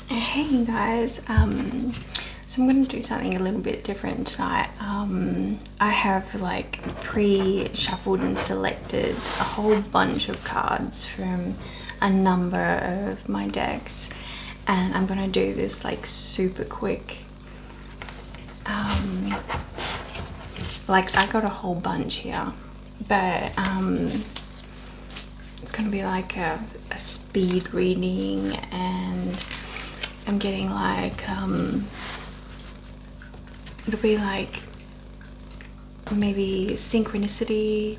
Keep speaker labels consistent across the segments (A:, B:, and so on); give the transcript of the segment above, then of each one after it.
A: Hey guys, so I'm going to do something a little bit different tonight. I have like pre-shuffled and selected a whole bunch of cards from a number of my decks, and I'm going to do this like super quick. Like I got a whole bunch here, but it's going to be like a speed reading, and I'm getting like it'll be like maybe synchronicity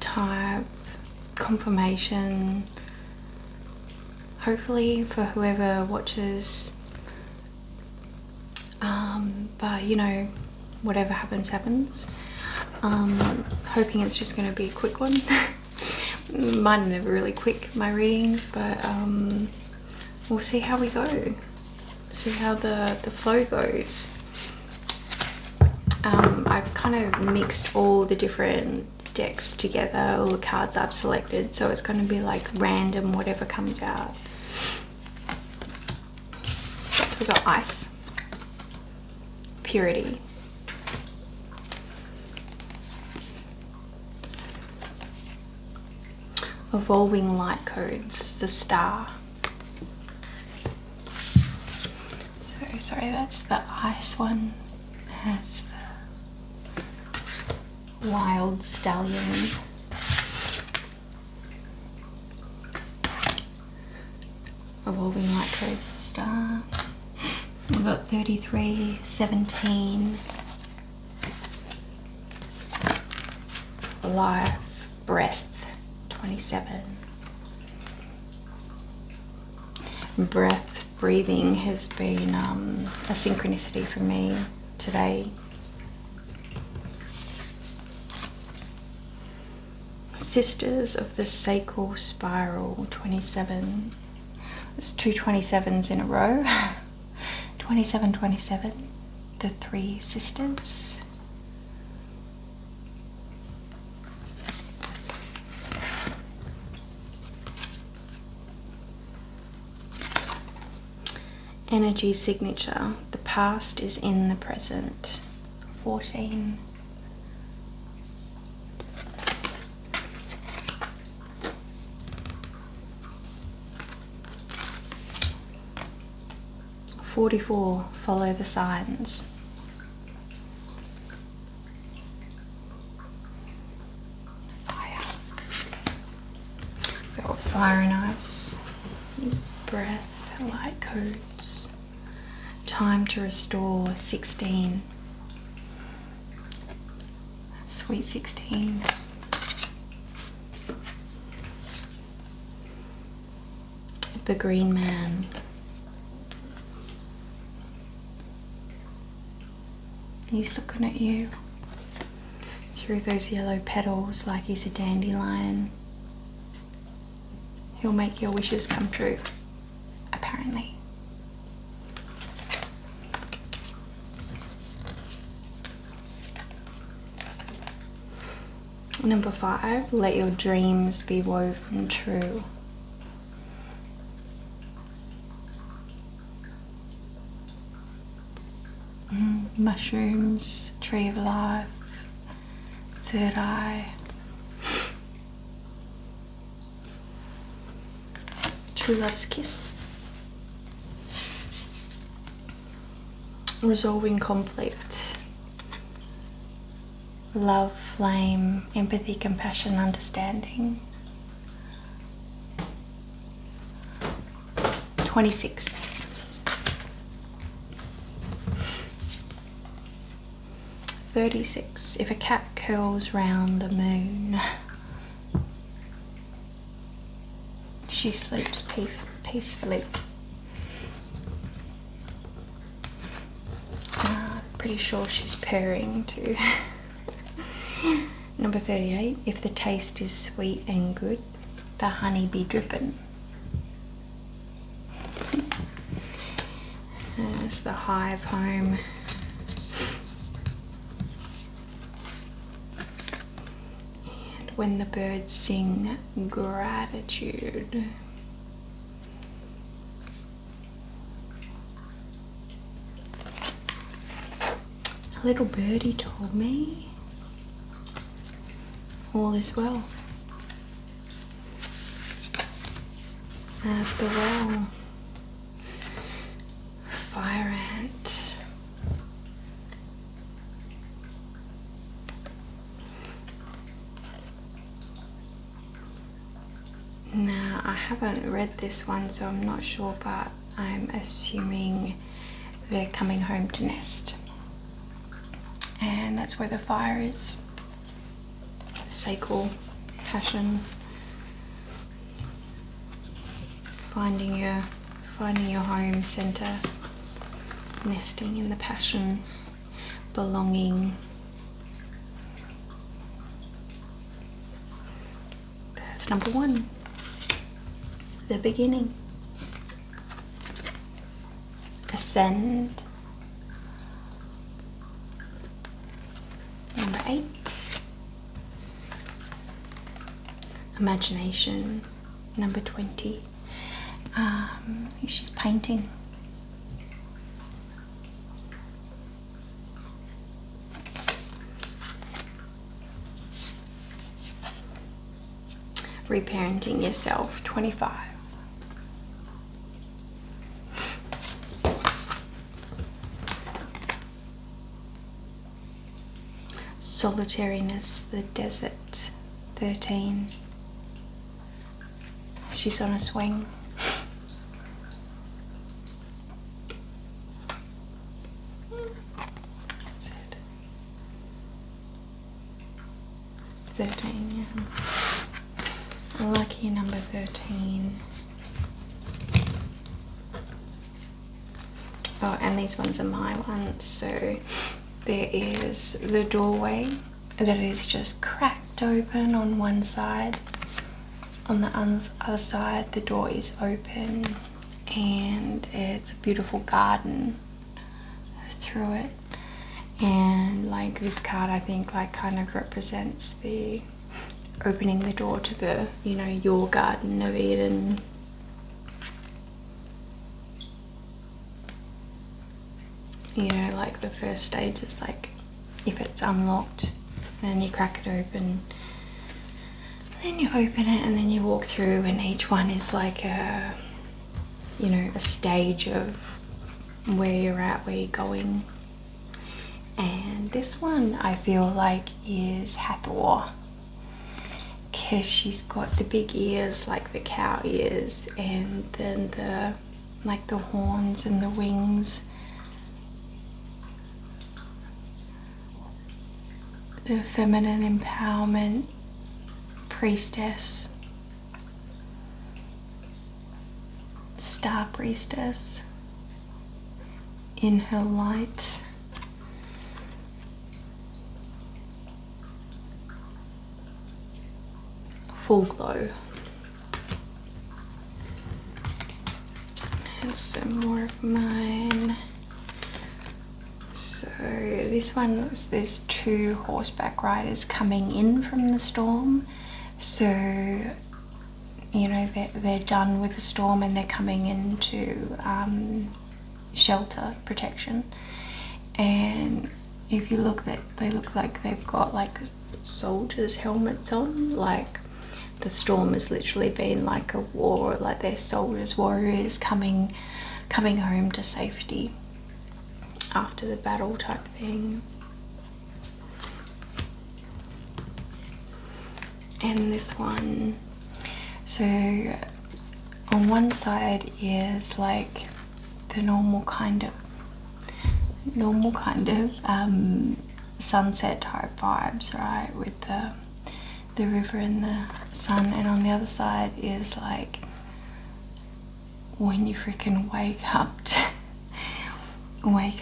A: type confirmation, hopefully for whoever watches, but you know, whatever happens happens. Hoping it's just going to be a quick one. Mine are never really quick, my readings, but we'll see how we go, see how the flow goes. I've kind of mixed all the different decks together, all the cards I've selected, so it's going to be like random, whatever comes out. So we've got ice, purity, evolving light codes, the star. So sorry, that's the ice one. That's the wild stallion. Evolving light codes, the star. We've got 33, 17. Life, breath, 27. Breath, breathing has been a synchronicity for me today. Sisters of the Sacral Spiral, 27. There's two 27s in a row. 27, 27. The three sisters. Energy signature. The past is in the present. 14. "44, follow the signs." Fire. We've got fire and ice. Breath, light codes. Time to restore, 16. Sweet 16. The green man. He's looking at you through those yellow petals like he's a dandelion. He'll make your wishes come true, apparently. Number 5, let your dreams be woven true. Mushrooms, tree of life, third eye, true love's kiss, resolving conflict, love, flame, empathy, compassion, understanding. 26. 36. If a cat curls round the moon, she sleeps peacefully. Pretty sure she's purring too. Number 38. If the taste is sweet and good, the honey be dripping. There's the hive home. When the birds sing gratitude. A little birdie told me all is well at the well. Fire ant. Now, I haven't read this one, so I'm not sure, but I'm assuming they're coming home to nest. And that's where the fire is. Sacral, passion, finding your home center, nesting in the passion, belonging. That's number one. The beginning. Ascend. Number 8. Imagination. Number 20. I think she's painting. Reparenting yourself. 25. Solitariness, the desert. 13. She's on a swing. That's it. 13, yeah. Lucky number 13. Oh, and these ones are my ones. So there is the doorway that is just cracked open on one side. On the other side, the door is open, and it's a beautiful garden through it. And like this card, I think like kind of represents the opening the door to the, you know, your Garden of Eden. You know, like the first stage is like if it's unlocked, then you crack it open, then you open it, and then you walk through, and each one is like a, you know, a stage of where you're at, where you're going. And this one I feel like is Hathor, because she's got the big ears like the cow ears, and then the like the horns and the wings. The feminine empowerment, priestess, star priestess in her light. Full glow. And some more of mine. So this one, there's 2 horseback riders coming in from the storm. So, you know, they're done with the storm and they're coming into shelter, protection. And if you look, they look like they've got like soldiers' helmets on. Like the storm has literally been like a war, like they're soldiers, warriors coming home to safety after the battle type thing. And this one, so on one side is like the normal kind of sunset type vibes, right, with the river and the sun, and on the other side is like when you freaking wake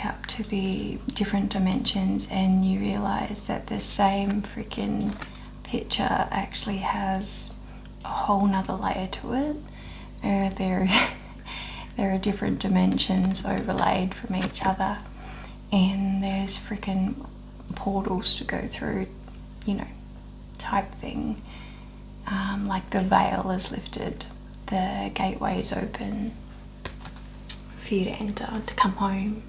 A: up to the different dimensions and you realize that the same freaking picture actually has a whole nother layer to it. There are different dimensions overlaid from each other, and there's freaking portals to go through, you know, type thing. Like the veil is lifted, the gateway is open for you to enter, to come home.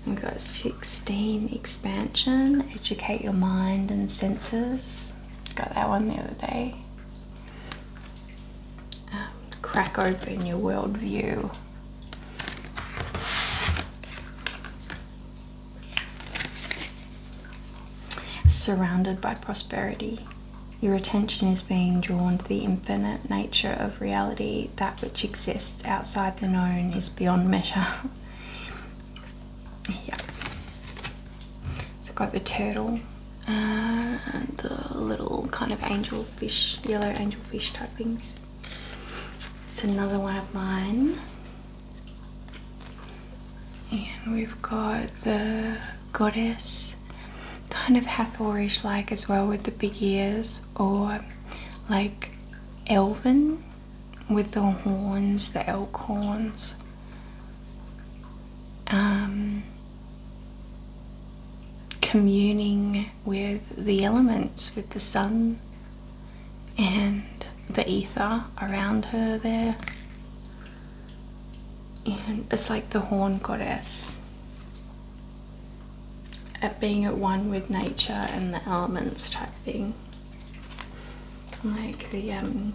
A: We've got 16, expansion, educate your mind and senses. Got that one the other day. Crack open your worldview. Surrounded by prosperity. Your attention is being drawn to the infinite nature of reality. That which exists outside the known is beyond measure. Yeah. So I've got the turtle and a little kind of angelfish, yellow angelfish type things. It's another one of mine. And we've got the goddess, kind of Hathorish like as well, with the big ears, or like elven with the horns, the elk horns. Communing with the elements, with the sun and the ether around her there. And it's like the horn goddess, at being at one with nature and the elements type thing. Like the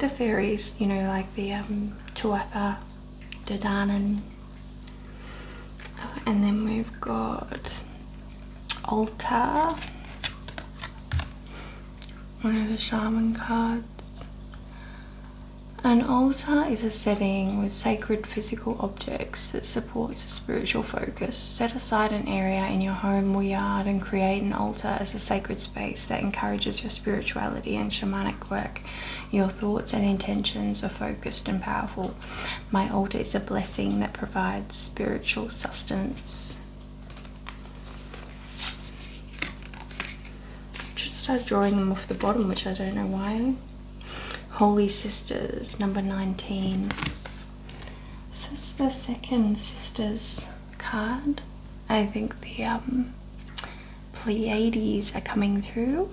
A: fairies, you know, like the Tuatha, Danann. And then we've got altar, one of the shaman cards. An altar is a setting with sacred physical objects that supports a spiritual focus. Set aside an area in your home or yard and create an altar as a sacred space that encourages your spirituality and shamanic work. Your thoughts and intentions are focused and powerful. My altar is a blessing that provides spiritual sustenance. Should start drawing them off the bottom, which I don't know why. Holy Sisters, number 19. This is the second Sisters card. I think the Pleiades are coming through.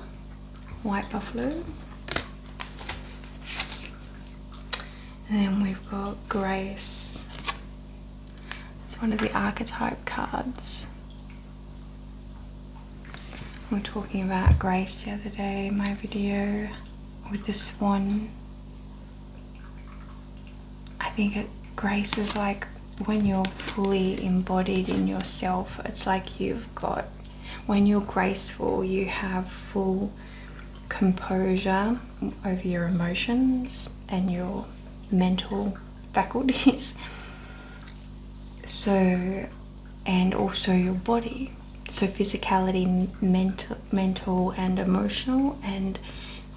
A: White buffalo. And then we've got Grace. It's one of the archetype cards. We were talking about Grace the other day in my video with the swan. I think Grace is like when you're fully embodied in yourself. It's like you've got, when you're graceful, you have full composure over your emotions and your mental faculties. So, and also your body. So physicality, mental and emotional. And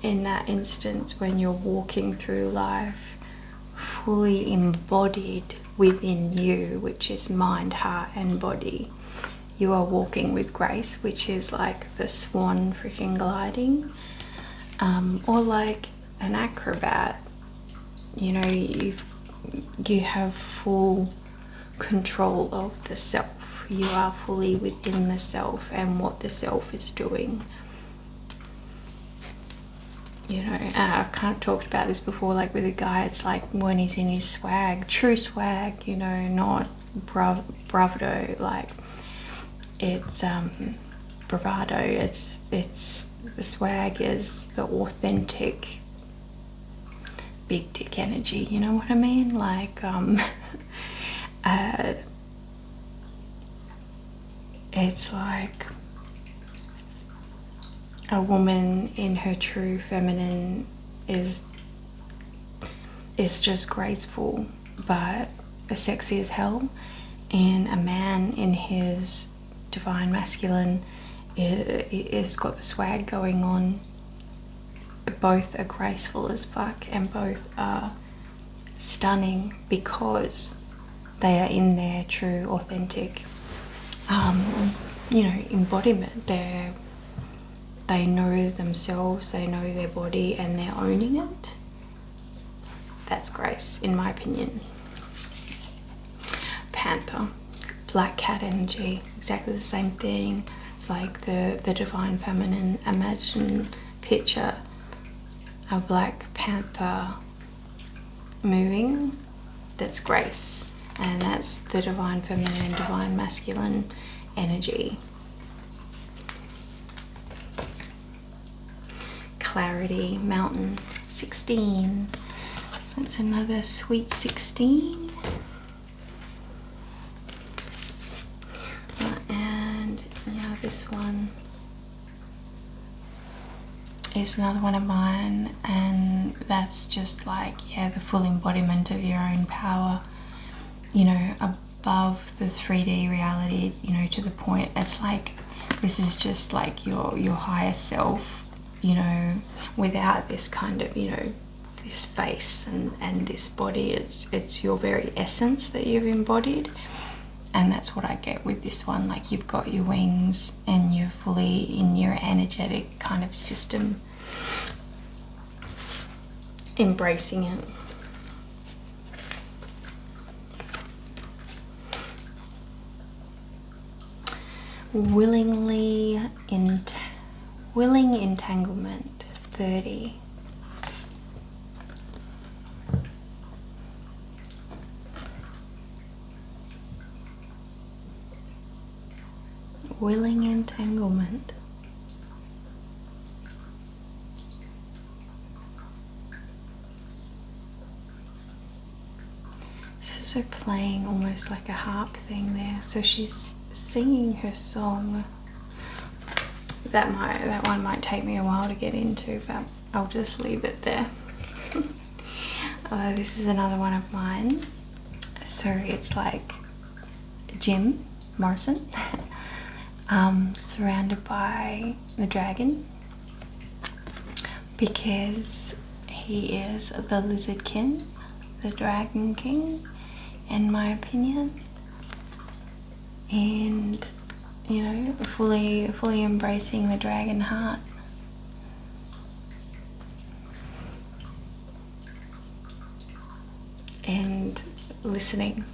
A: in that instance, when you're walking through life fully embodied within you, which is mind, heart and body, you are walking with grace, which is like the swan freaking gliding, or like an acrobat. You know, you have full control of the self. You are fully within the self and what the self is doing. You know, I've kind of talked about this before, like with a guy, it's like when he's in his swag, true swag, you know, not bravado, like it's bravado, it's the swag is the authentic big dick energy, you know what I mean? Like it's like a woman in her true feminine is just graceful but sexy as hell, and a man in his divine masculine is got the swag going on. Both are graceful as fuck and both are stunning because they are in their true authentic you know, embodiment. They know themselves, they know their body, and they're owning it. That's grace, in my opinion. Panther, black cat energy, exactly the same thing. It's like the divine feminine. Imagine, picture a black panther moving. That's grace. and that's the divine feminine and divine masculine energy. Clarity, mountain, 16. That's another sweet 16. And yeah, this one is another one of mine, and that's just like, yeah, the full embodiment of your own power, you know, above the 3D reality, you know, to the point it's like this is just like your higher self, you know, without this kind of, you know, this face and this body. It's your very essence that you've embodied. And that's what I get with this one. Like, you've got your wings and you're fully in your energetic kind of system, embracing it. Willing entanglement, 30. Willing entanglement. So playing almost like a harp thing there. So she's singing her song. That one might take me a while to get into, but I'll just leave it there. This is another one of mine. So it's like Jim Morrison. Surrounded by the dragon, because he is the lizard king, the dragon king, in my opinion, and, you know, fully embracing the dragon heart. And listening.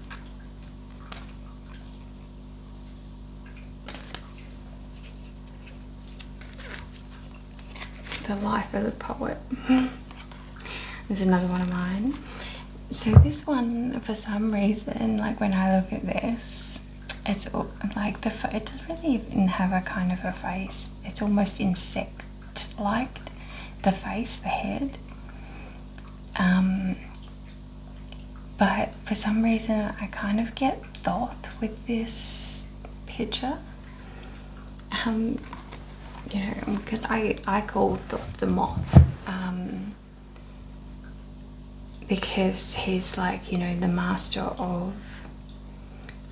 A: The life of the poet. There's another one of mine. So this one, for some reason, like when I look at this, it's like it doesn't really even have a kind of a face. It's almost insect-like, the face, the head. But for some reason, I kind of get Thoth with this picture. You know, because I call the moth, because he's like, you know, the master of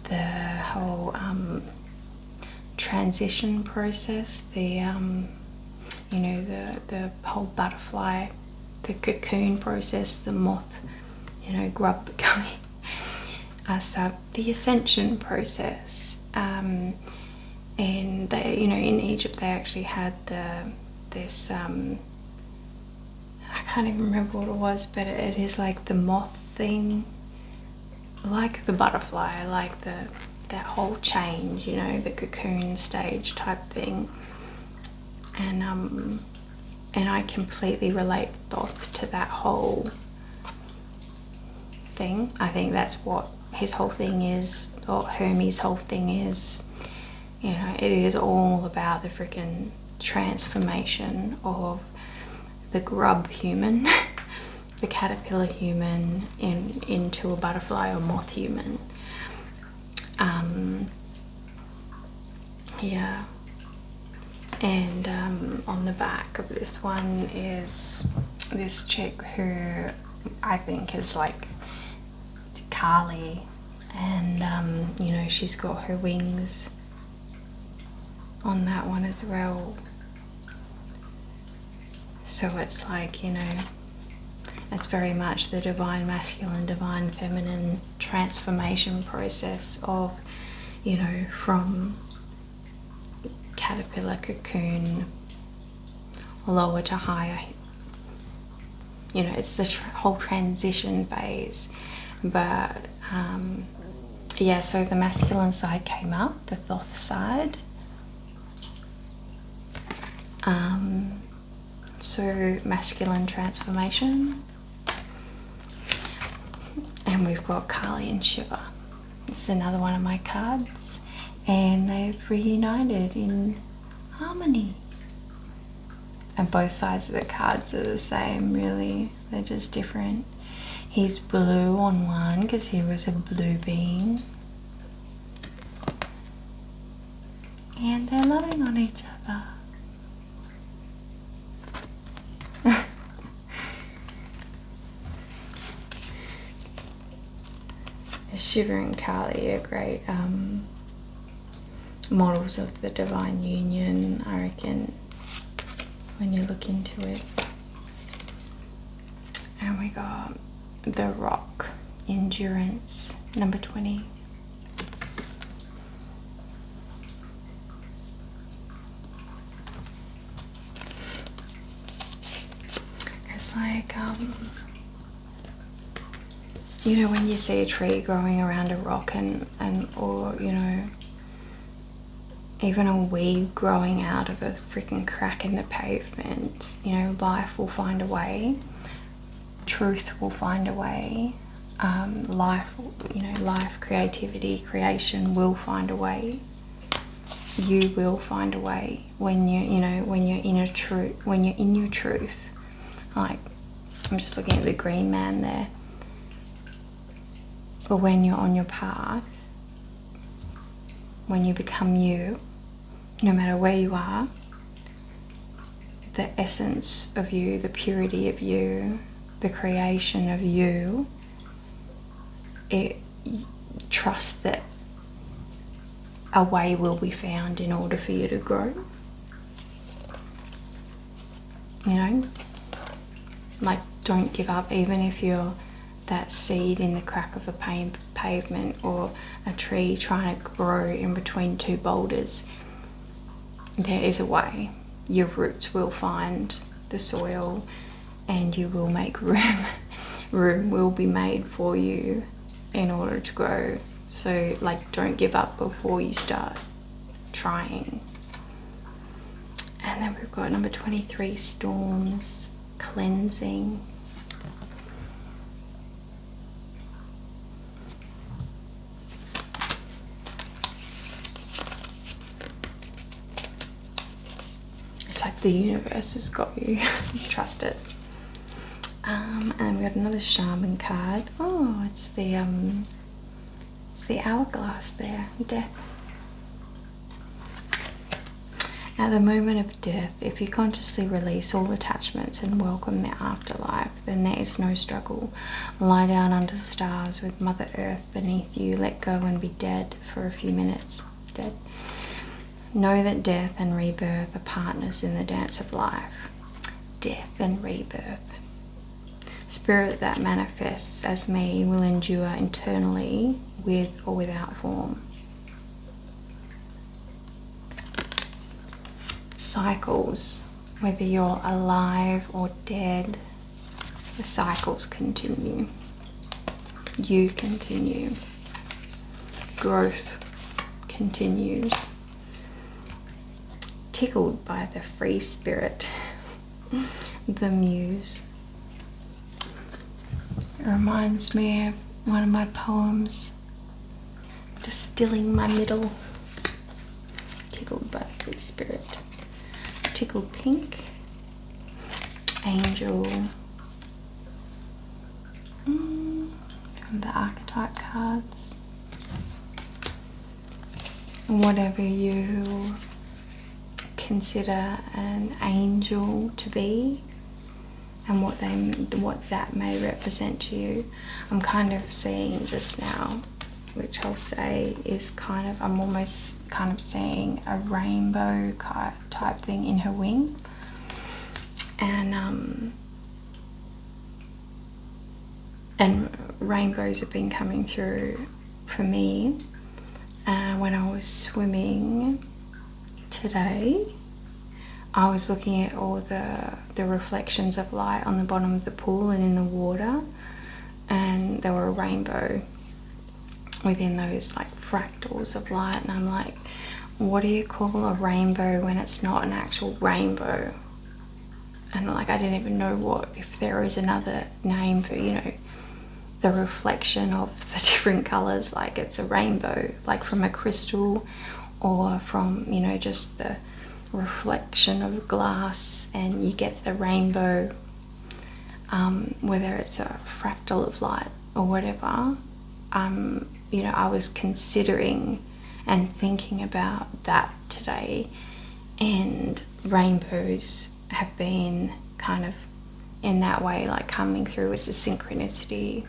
A: the whole transition process, the you know, the whole butterfly, the cocoon process, the moth, you know, grub becoming, so the ascension process. And they, you know, in Egypt they actually had this I can't even remember what it was, but it is like the moth thing, like the butterfly, like that whole change, you know, the cocoon stage type thing. And I completely relate Thoth to that whole thing. I think that's what his whole thing is, or Hermes' whole thing is. You know, it is all about the freaking transformation of the grub human, the caterpillar human, into a butterfly or moth human. Yeah. And on the back of this one is this chick who I think is like Kali, and you know, she's got her wings on that one as well. So it's like, you know, it's very much the divine masculine, divine feminine transformation process of, you know, from caterpillar, cocoon, lower to higher. You know, it's the whole transition phase. But yeah, so the masculine side came up, the Thoth side. So masculine transformation, and we've got Kali and Shiva. It's another one of my cards, and they've reunited in harmony. And both sides of the cards are the same, really. They're just different. He's blue on one because he was a blue being. And they're loving on each other. Shiva and Kali are great models of the divine union, I reckon, when you look into it. And we got the Rock, Endurance, number 20. It's like, you know, when you see a tree growing around a rock or, you know, even a weed growing out of a freaking crack in the pavement, you know, life will find a way. Truth will find a way. Life, you know, life, creativity, creation will find a way. You will find a way when you know, when you're in your truth. Like, I'm just looking at the green man there. But when you're on your path, when you become you, no matter where you are, the essence of you, the purity of you, the creation of you, trust that a way will be found in order for you to grow. You know? Like, don't give up, even if you're that seed in the crack of a pavement or a tree trying to grow in between two boulders. There is a way. Your roots will find the soil and you will make room. Room will be made for you in order to grow. So, like, don't give up before you start trying. And then we've got number 23, Storms, Cleansing. It's like the universe has got you. Trust it. And we got another shaman card. Oh, it's the hourglass there. Death. At the moment of death, if you consciously release all attachments and welcome the afterlife, then there is no struggle. Lie down under the stars with Mother Earth beneath you. Let go and be dead for a few minutes. Dead. Know that death and rebirth are partners in the dance of life. Death and rebirth. Spirit that manifests as me will endure internally with or without form. Cycles, whether you're alive or dead, the cycles continue. You continue. Growth continues. Tickled by the free spirit, the muse. It reminds me of one of my poems, Distilling My Middle. Tickled by the free spirit. Tickled pink. Angel. From the archetype cards. Whatever you consider an angel to be and what that may represent to you. I'm kind of seeing just now, which I'll say is kind of, I'm almost kind of seeing a rainbow type thing in her wing, and rainbows have been coming through for me when I was swimming today. I was looking at all the reflections of light on the bottom of the pool and in the water, and there were a rainbow within those like fractals of light, and I'm like, what do you call a rainbow when it's not an actual rainbow? And like, I didn't even know if there is another name for, you know, the reflection of the different colors, like it's a rainbow, like from a crystal, or from, you know, just the reflection of glass, and you get the rainbow, whether it's a fractal of light or whatever. You know, I was considering and thinking about that today, and rainbows have been kind of in that way, like coming through as a synchronicity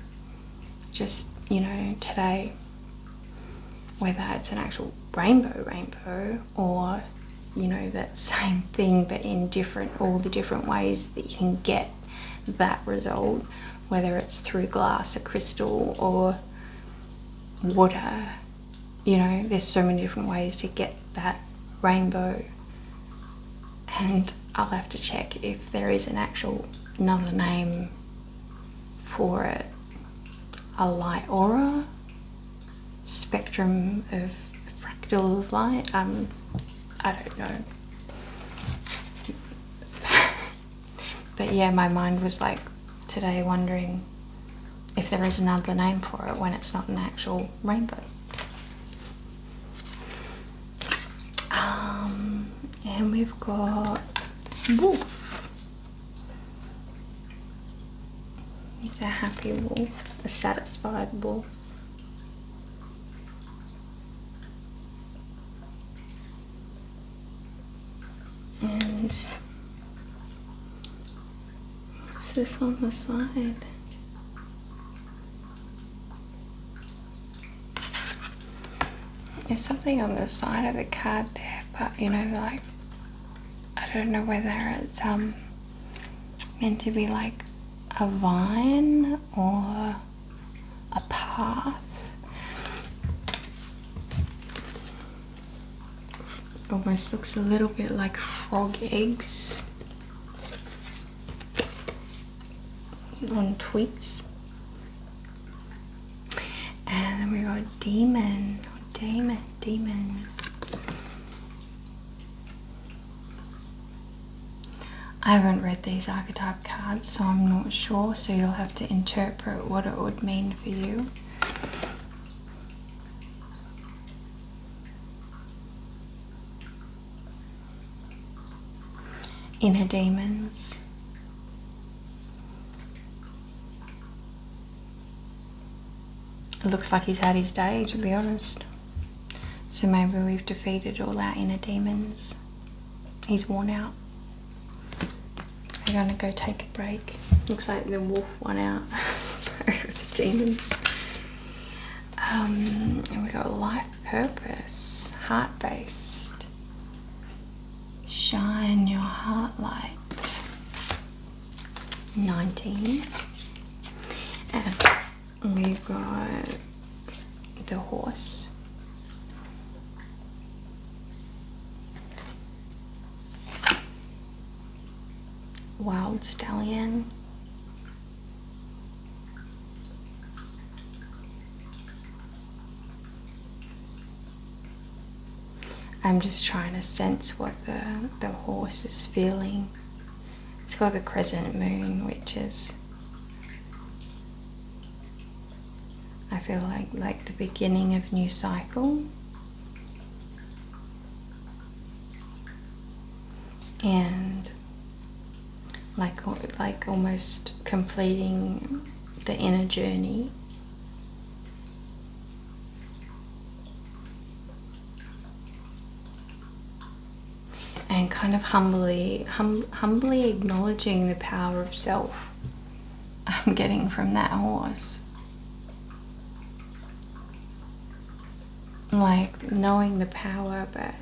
A: just, you know, today, whether it's an actual rainbow or, you know, that same thing but in all the different ways that you can get that result, whether it's through glass, a crystal, or water. You know, there's so many different ways to get that rainbow, and I'll have to check if there is another name for it. A light aura, spectrum of fractal of light. I don't know. But yeah, my mind was like today wondering if there is another name for it when it's not an actual rainbow. And we've got wolf. He's a happy wolf, a satisfied wolf. And what's this on the side? There's something on the side of the card there, but you know, like, I don't know whether it's meant to be like a vine or a path. Almost looks a little bit like frog eggs on twigs. And then we got demon. I haven't read these archetype cards, so I'm not sure, so you'll have to interpret what it would mean for you. Inner demons. It looks like he's had his day, to be honest. So maybe we've defeated all our inner demons. He's worn out. We're gonna go take a break. Looks like the wolf won out over the demons. And we got life purpose, heart-based. Shine your heart light. 19. And we've got the horse. Wild stallion. I'm just trying to sense what the horse is feeling. It's got the crescent moon, which is, I feel like the beginning of new cycle. And like almost completing the inner journey. And kind of humbly acknowledging the power of self I'm getting from that horse. Like knowing the power, but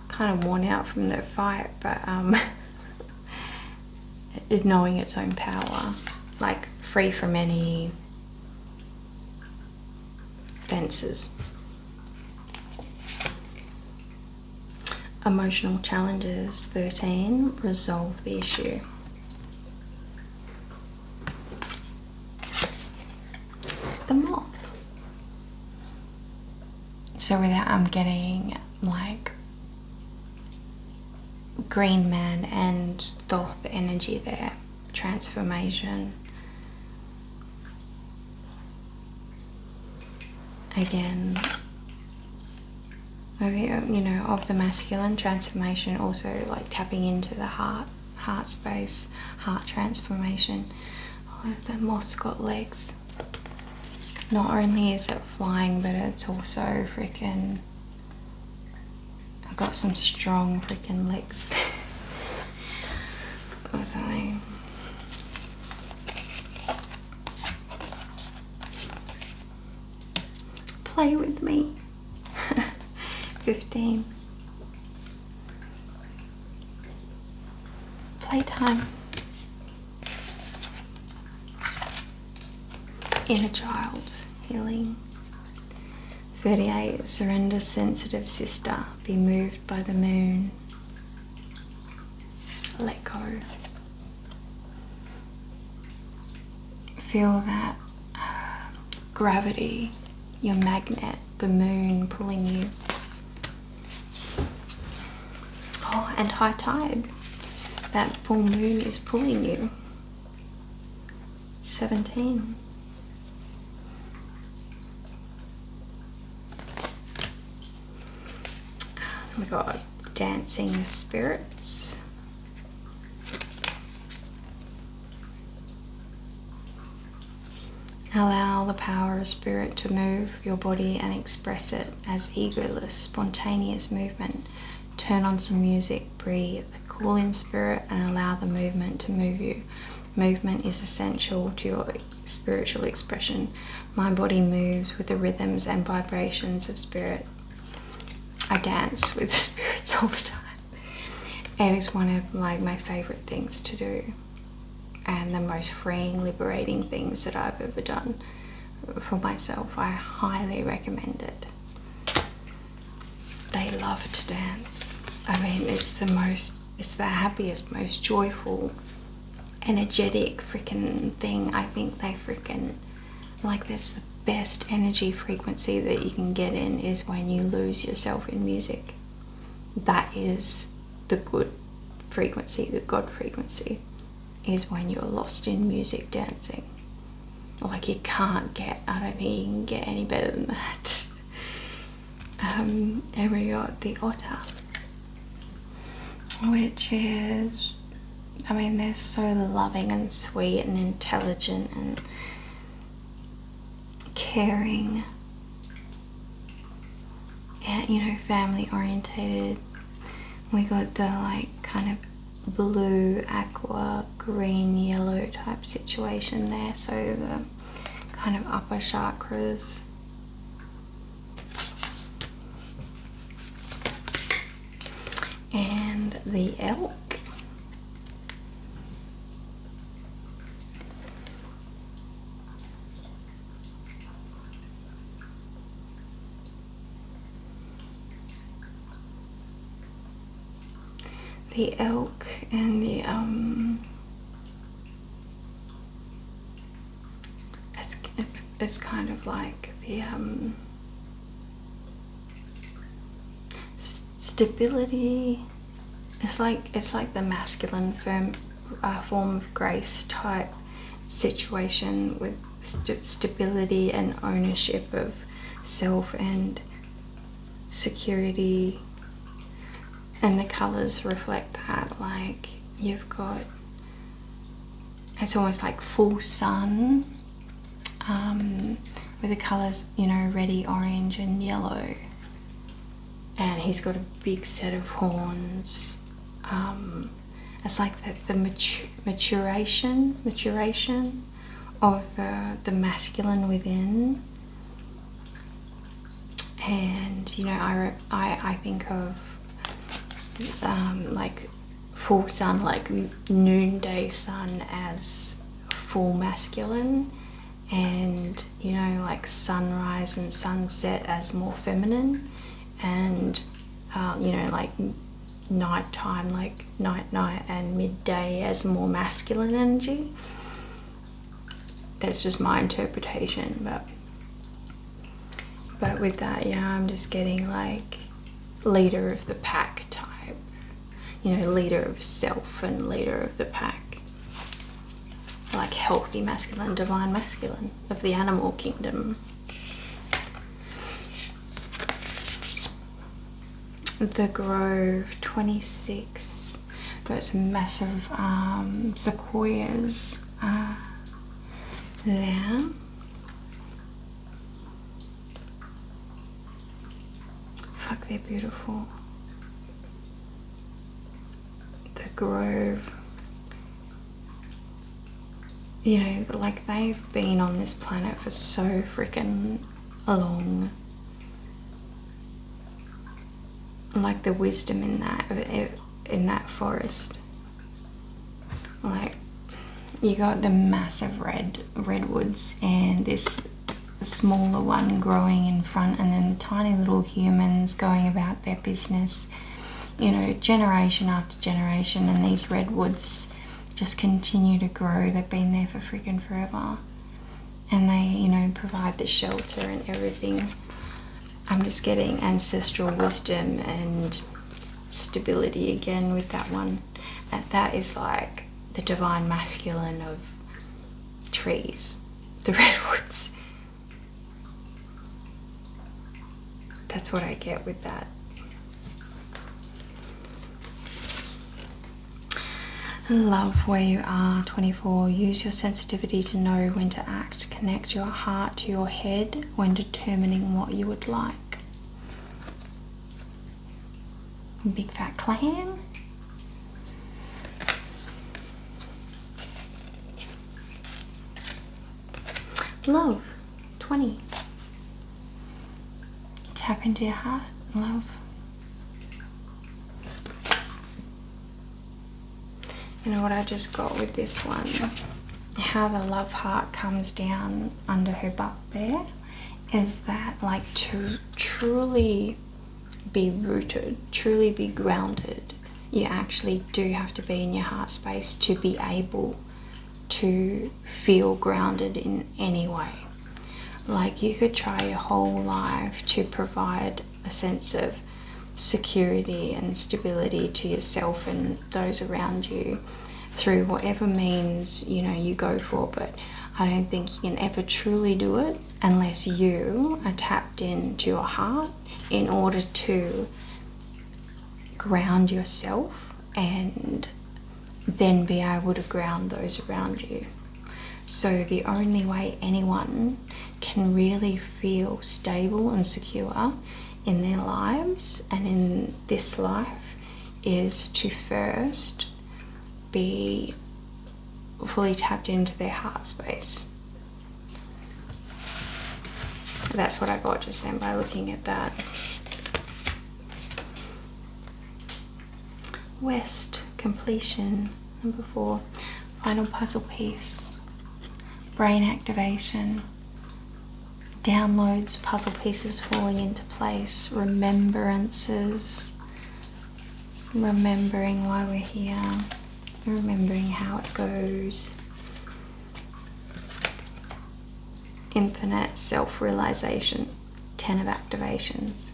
A: kind of worn out from the fight, but it knowing its own power, like free from any fences. Emotional challenges. 13. Resolve the issue. The moth. So with that I'm getting like green man and Thoth energy there. Transformation, again, maybe, you know, of the masculine transformation, also like tapping into the heart space, heart transformation. Oh, the moth's got legs. Not only is it flying, but it's also freaking, I've got some strong freaking legs or something. Play with me. 15. Playtime. Inner child healing. 38. Surrender, sensitive sister. Be moved by the moon. Let go. Feel that gravity, your magnet, the moon pulling you. Oh, and high tide. That full moon is pulling you. 17. We got dancing spirits. Allow the power of spirit to move your body and express it as egoless, spontaneous movement. Turn on some music, breathe, cool in spirit, and allow the movement to move you. Movement is essential to your spiritual expression. My body moves with the rhythms and vibrations of spirit. I dance with spirits all the time. It is one of like my favorite things to do, and the most freeing, liberating things that I've ever done for myself. I highly recommend it. They love to dance. I mean, it's the happiest, most joyful, energetic freaking thing. I think they freaking, like, that's the best energy frequency that you can get in, is when you lose yourself in music. That is the good frequency, the God frequency, is when you're lost in music dancing. Like, you can't get, I don't think you can get any better than that. And we got the otter, which is, I mean, they're so loving and sweet and intelligent and caring, and, you know, family orientated. We got the like kind of blue, aqua, green, yellow type situation there, so the kind of upper chakras. And the elk. The elk and the it's kind of like the stability. It's like the masculine form of grace type situation, with stability and ownership of self and security. And the colours reflect that. Like, you've got, it's almost like full sun, with the colours, you know, reddy, orange and yellow. And he's got a big set of horns. It's like the maturation of the masculine within. And, you know, I think of like full sun, like noonday sun, as full masculine, and, you know, like sunrise and sunset as more feminine, and you know, like nighttime, like night and midday as more masculine energy. That's just my interpretation, but with that, yeah, I'm just getting like leader of the pack type, you know, leader of self and leader of the pack, like healthy masculine, divine masculine of the animal kingdom. the Grove 26. Got some massive sequoias there. Fuck, they're beautiful. The Grove, you know, like they've been on this planet for so freaking long. Like the wisdom in that forest. Like you got the massive redwoods and this smaller one growing in front, and then the tiny little humans going about their business, you know, generation after generation, and these redwoods just continue to grow. They've been there for freaking forever, and they, you know, provide the shelter and everything. I'm just getting ancestral wisdom and stability again with that one. And that is like the divine masculine of trees, the redwoods. That's what I get with that. Love where you are, 24. Use your sensitivity to know when to act. Connect your heart to your head when determining what you would like. Big fat clam. Love, 20. Tap into your heart, love. You know what I just got with this one? How the love heart comes down under her butt there is that, like, to truly be rooted, truly be grounded, you actually do have to be in your heart space to be able to feel grounded in any way. Like, you could try your whole life to provide a sense of security and stability to yourself and those around you through whatever means, you know, you go for, but I don't think you can ever truly do it unless you are tapped into your heart in order to ground yourself and then be able to ground those around you. So the only way anyone can really feel stable and secure in their lives and in this life is to first be fully tapped into their heart space. That's what I got just then by looking at that. West, completion. Number 4, final puzzle piece. Brain activation. Downloads, puzzle pieces falling into place. Remembrances. Remembering why we're here. Remembering how it goes. Infinite self-realization. 10 of activations.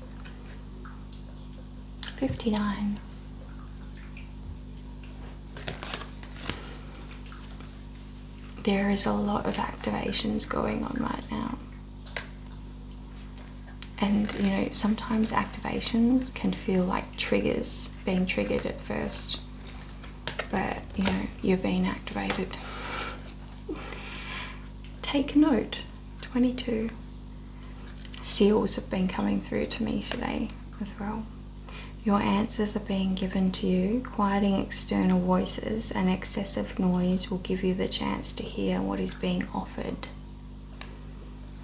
A: 59. There is a lot of activations going on right now. And, you know, sometimes activations can feel like triggers, being triggered at first. But, you know, you're being activated. Take note, 22. Seals have been coming through to me today as well. Your answers are being given to you. Quieting external voices and excessive noise will give you the chance to hear what is being offered.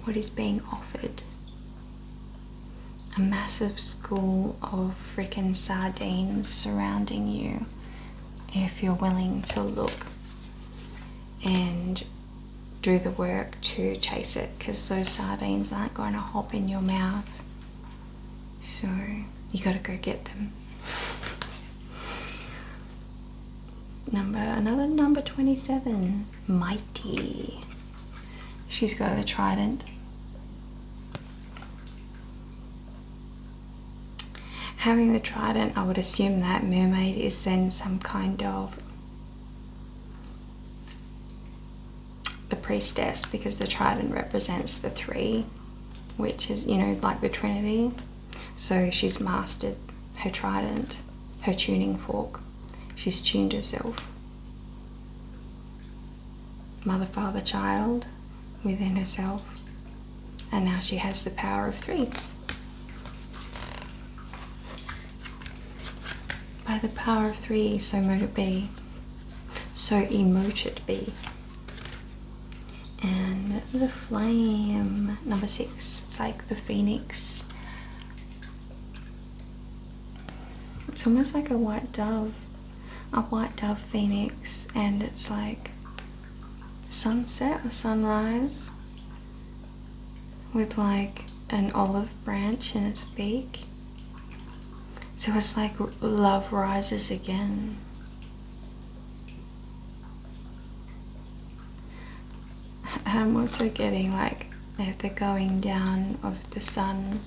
A: What is being offered? A massive school of freaking sardines surrounding you if you're willing to look and do the work to chase it, because those sardines aren't going to hop in your mouth. So you got to go get them. Another number 27, Mighty. She's got the trident. Having the trident, I would assume that mermaid is then some kind of the priestess, because the trident represents the 3, which is, you know, like the Trinity. So she's mastered her trident, her tuning fork. She's tuned herself. Mother, father, child within herself. And now she has the power of 3. By the power of 3, so mote it be. So emote it be. And the flame, number 6, it's like the phoenix. It's almost like a white dove phoenix, and it's like sunset or sunrise with like an olive branch in its beak. So it's like love rises again. I'm also getting like at the going down of the sun,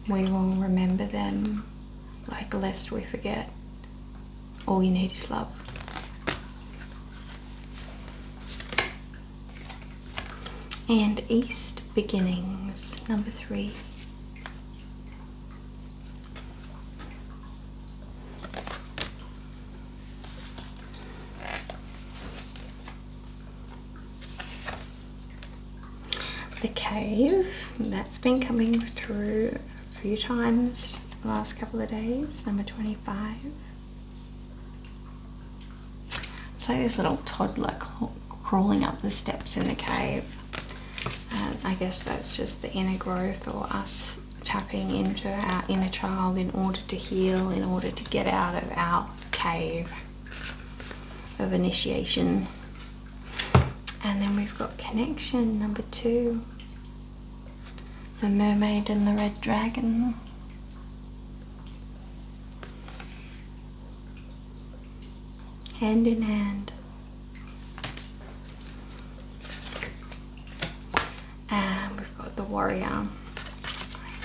A: we will remember them, like lest we forget. All you need is love. And East beginnings, number 3. The cave, that's been coming through a few times the last couple of days, number 25. It's like this little toddler crawling up the steps in the cave. And I guess that's just the inner growth, or us tapping into our inner child in order to heal, in order to get out of our cave of initiation. And then we've got connection, number 2. The mermaid and the red dragon. Hand in hand. And we've got the warrior,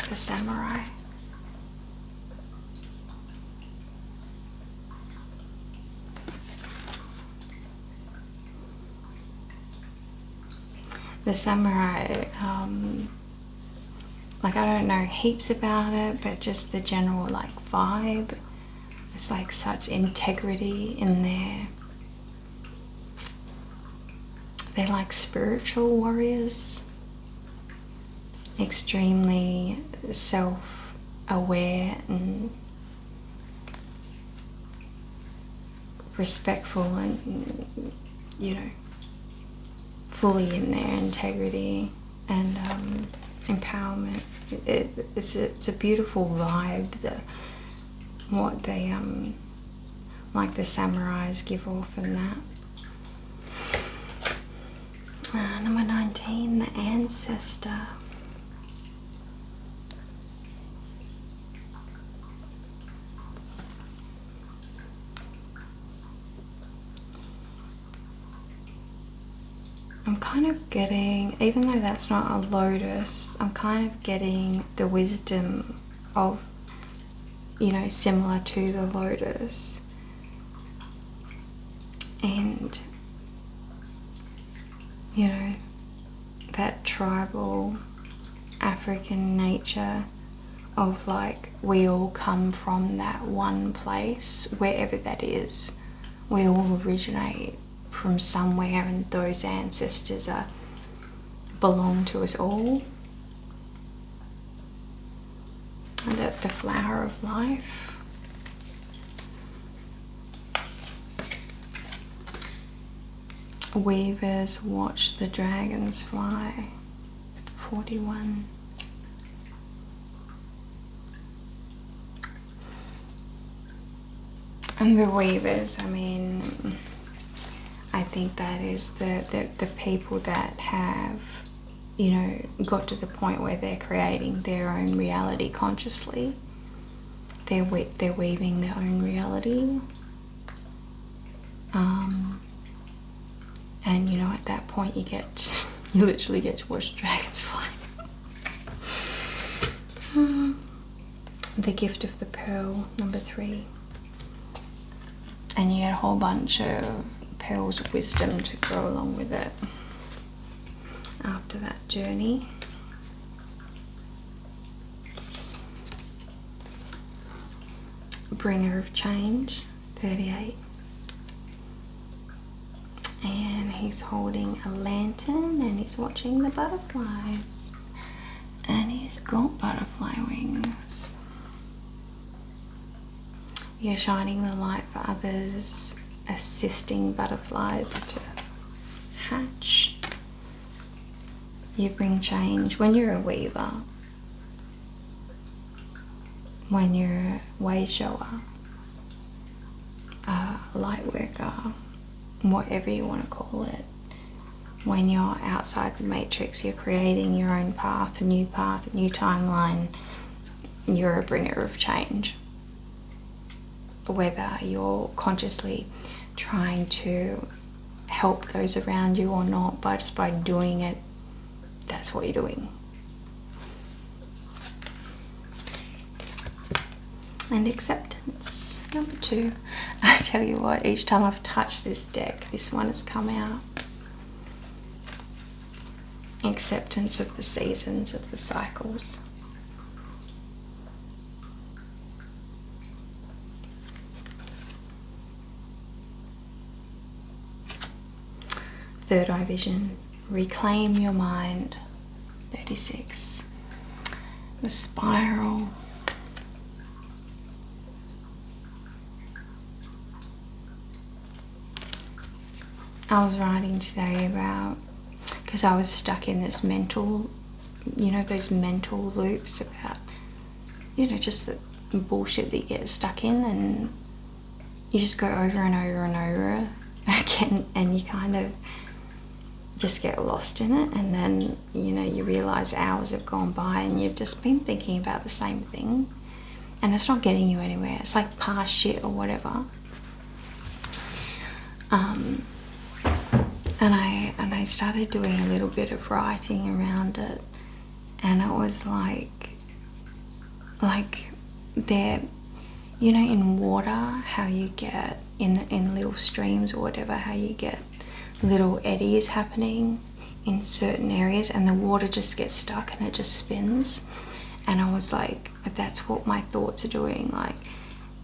A: the samurai. The samurai, like I don't know heaps about it, but just the general like vibe. It's like such integrity in there. They're like spiritual warriors, extremely self-aware and respectful, and you know, fully in their integrity and empowerment. It's a beautiful vibe. What they like the samurais give off in that. Number 19, the ancestor. I'm kind of getting, even though that's not a lotus, I'm kind of getting the wisdom of, you know, similar to the lotus. And, you know, that tribal African nature of like, we all come from that one place, wherever that is. We all originate from somewhere, and those ancestors belong to us all. And the flower of life. Weavers watch the dragons fly. 41. And the weavers, I mean, I think that is the people that have, you know, got to the point where they're creating their own reality consciously. They're weaving their own reality. And you know, at that point you literally get to watch dragons fly. The gift of the pearl, number 3. And you get a whole bunch of pearls of wisdom to go along with it after that journey. bringer of change, 38. And he's holding a lantern and he's watching the butterflies. And he's got butterfly wings. You're shining the light for others, assisting butterflies to hatch. You bring change when you're a weaver, when you're a way shower, a light worker, whatever you want to call it. When you're outside the matrix, you're creating your own path, a new timeline. You're a bringer of change. Whether you're consciously trying to help those around you or not, but just by doing it, that's what you're doing. And acceptance, number 2. I tell you what, each time I've touched this deck, this one has come out. Acceptance of the seasons, of the cycles. Third eye vision, reclaim your mind, 36. The spiral. I was writing today about, because I was stuck in this mental, those mental loops about, just the bullshit that you get stuck in, and you just go over and over and over again, and you kind of just get lost in it, and then you realize hours have gone by and you've just been thinking about the same thing, and it's not getting you anywhere. It's like past shit or whatever. And I started doing a little bit of writing around it, and it was like there, in water, how you get in little streams or whatever, how you get little eddies happening in certain areas, and the water just gets stuck and it just spins. And I was like, that's what my thoughts are doing,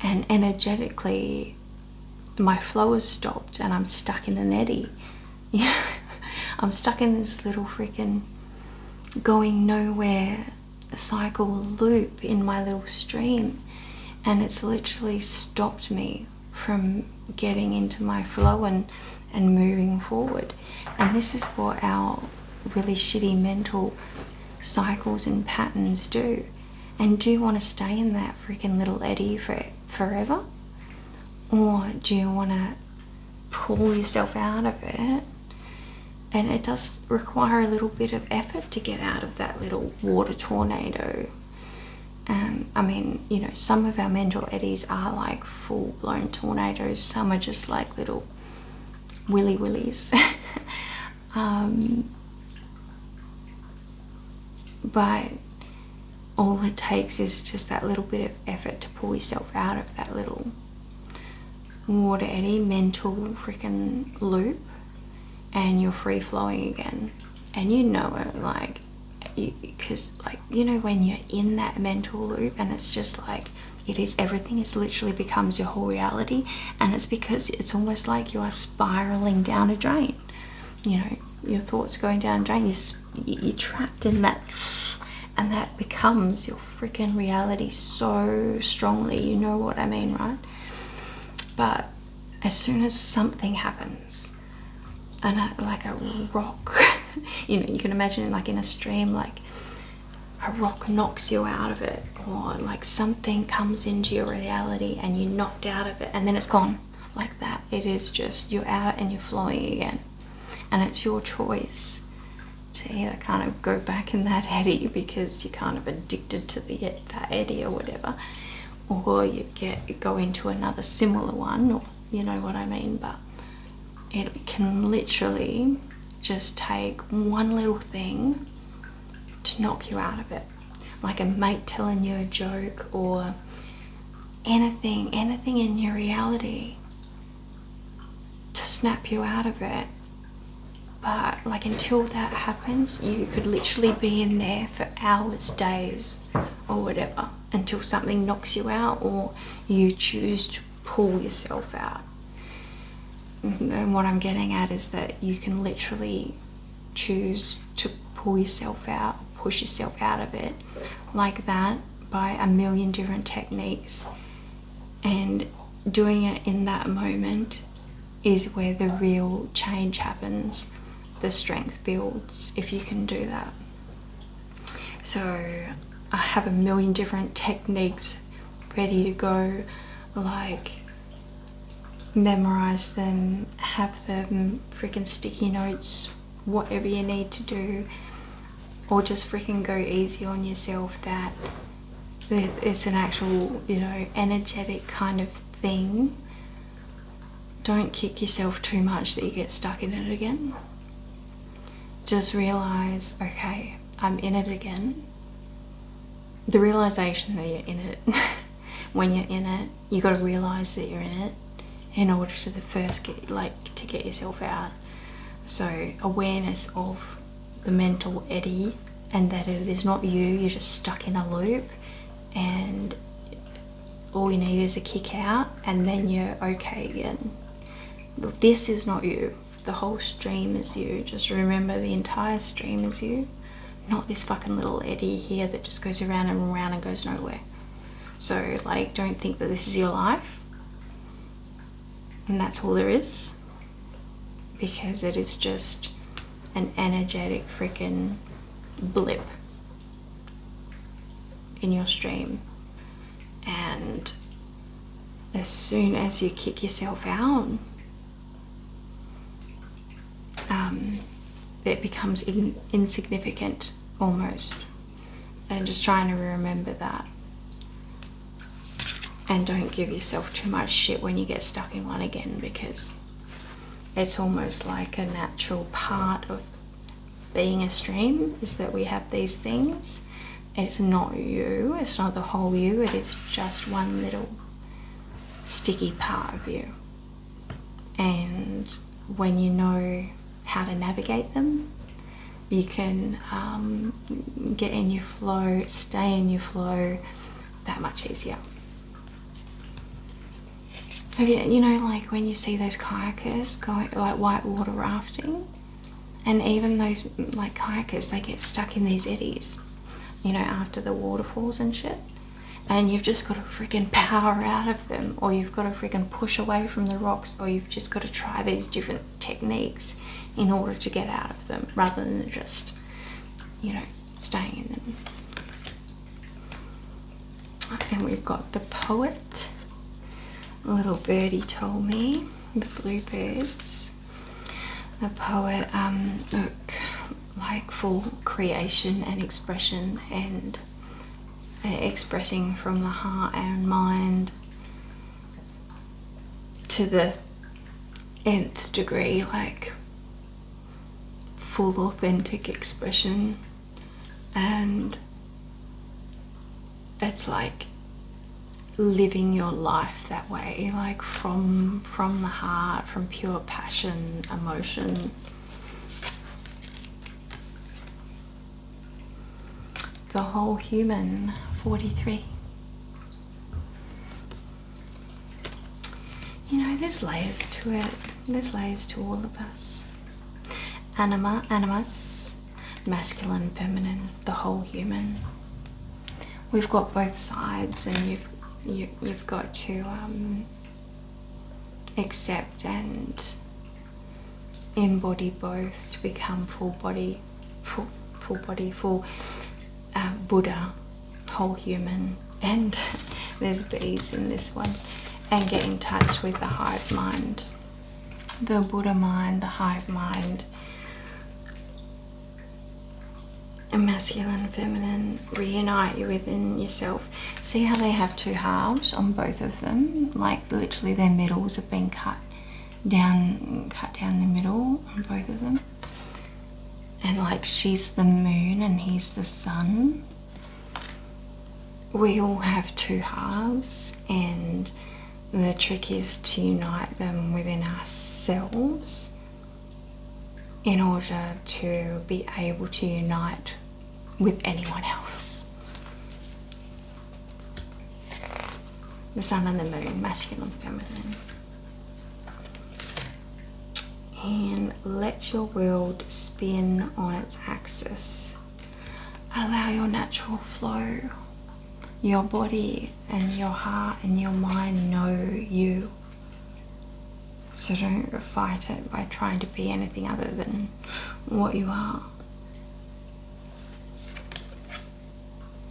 A: and energetically my flow has stopped and I'm stuck in an eddy. I'm stuck in this little freaking going nowhere cycle loop in my little stream, and it's literally stopped me from getting into my flow and moving forward. And this is what our really shitty mental cycles and patterns do. And do you want to stay in that freaking little eddy for forever, or do you want to pull yourself out of it? And it does require a little bit of effort to get out of that little water tornado. Some of our mental eddies are like full-blown tornadoes. Some are just like little willy willies. But all it takes is just that little bit of effort to pull yourself out of that little water eddy, mental freaking loop, and you're free flowing again. And it, because when you're in that mental loop, and it's just like, it is everything, it's literally becomes your whole reality, and it's because it's almost like you are spiraling down a drain. Your thoughts going down a drain, you're trapped in that, and that becomes your freaking reality so strongly. You know what I mean, right? But as soon as something happens, and like a rock, you can imagine like in a stream, like a rock knocks you out of it, or like something comes into your reality and you're knocked out of it, and then it's gone like that. It is just, you're out and you're flowing again. And it's your choice to either kind of go back in that eddy because you're kind of addicted to that eddy or whatever, or you go into another similar one, or you know what I mean. But it can literally just take one little thing to knock you out of it, like a mate telling you a joke, or anything in your reality to snap you out of it. But like, until that happens, you could literally be in there for hours, days, or whatever, until something knocks you out or you choose to pull yourself out. And what I'm getting at is that you can literally choose to pull yourself out, push yourself out of it like that by a million different techniques. And doing it in that moment is where the real change happens. The strength builds if you can do that. So I have a million different techniques ready to go, like memorize them, have them, freaking sticky notes, whatever you need to do, or just freaking go easy on yourself, that it's an actual, you know, energetic kind of thing. Don't kick yourself too much that you get stuck in it again. Just realize, okay, I'm in it again. The realization that you're in it, when you're in it, you got to realize that you're in it in order to to get yourself out. So awareness of the mental eddy, and that it is not you, you're just stuck in a loop, and all you need is a kick out, and then you're okay again. But this is not you. The whole stream is you. Just remember, the entire stream is you, not this fucking little eddy here that just goes around and around and goes nowhere. So like, don't think that this is your life and that's all there is, because it is just an energetic freaking blip in your stream. And as soon as you kick yourself out, it becomes insignificant almost. And just trying to remember that. And don't give yourself too much shit when you get stuck in one again, because it's almost like a natural part of being a stream, is that we have these things. It's not you, it's not the whole you, it is just one little sticky part of you. And when you know how to navigate them, you can get in your flow, stay in your flow that much easier. You know, like when you see those kayakers going like whitewater rafting, and even those like kayakers, they get stuck in these eddies, you know, after the waterfalls and shit, and you've just got to freaking power out of them, or you've got to freaking push away from the rocks, or you've just got to try these different techniques in order to get out of them, rather than just, you know, staying in them. And we've got the poet. A little birdie told me, the bluebirds. The poet, look, like full creation and expression, and expressing from the heart and mind to the nth degree, like full authentic expression. And it's like living your life that way, like from the heart, from pure passion, emotion. The whole human, 43. You know, there's layers to it. There's layers to all of us. Anima, animus, masculine, feminine, the whole human. We've got both sides, and you've got to accept and embody both to become full Buddha, whole human. And there's bees in this one. And get in touch with the hive mind, the Buddha mind, the hive mind. And masculine, feminine, reunite you within yourself. See how they have two halves on both of them? Like literally their middles have been cut down the middle on both of them. And like she's the moon and he's the sun. We all have two halves, and the trick is to unite them within ourselves in order to be able to unite with anyone else. the sun and the moon, masculine, feminine. And let your world spin on its axis. Allow your natural flow. Your body and your heart and your mind know you. So don't fight it by trying to be anything other than what you are.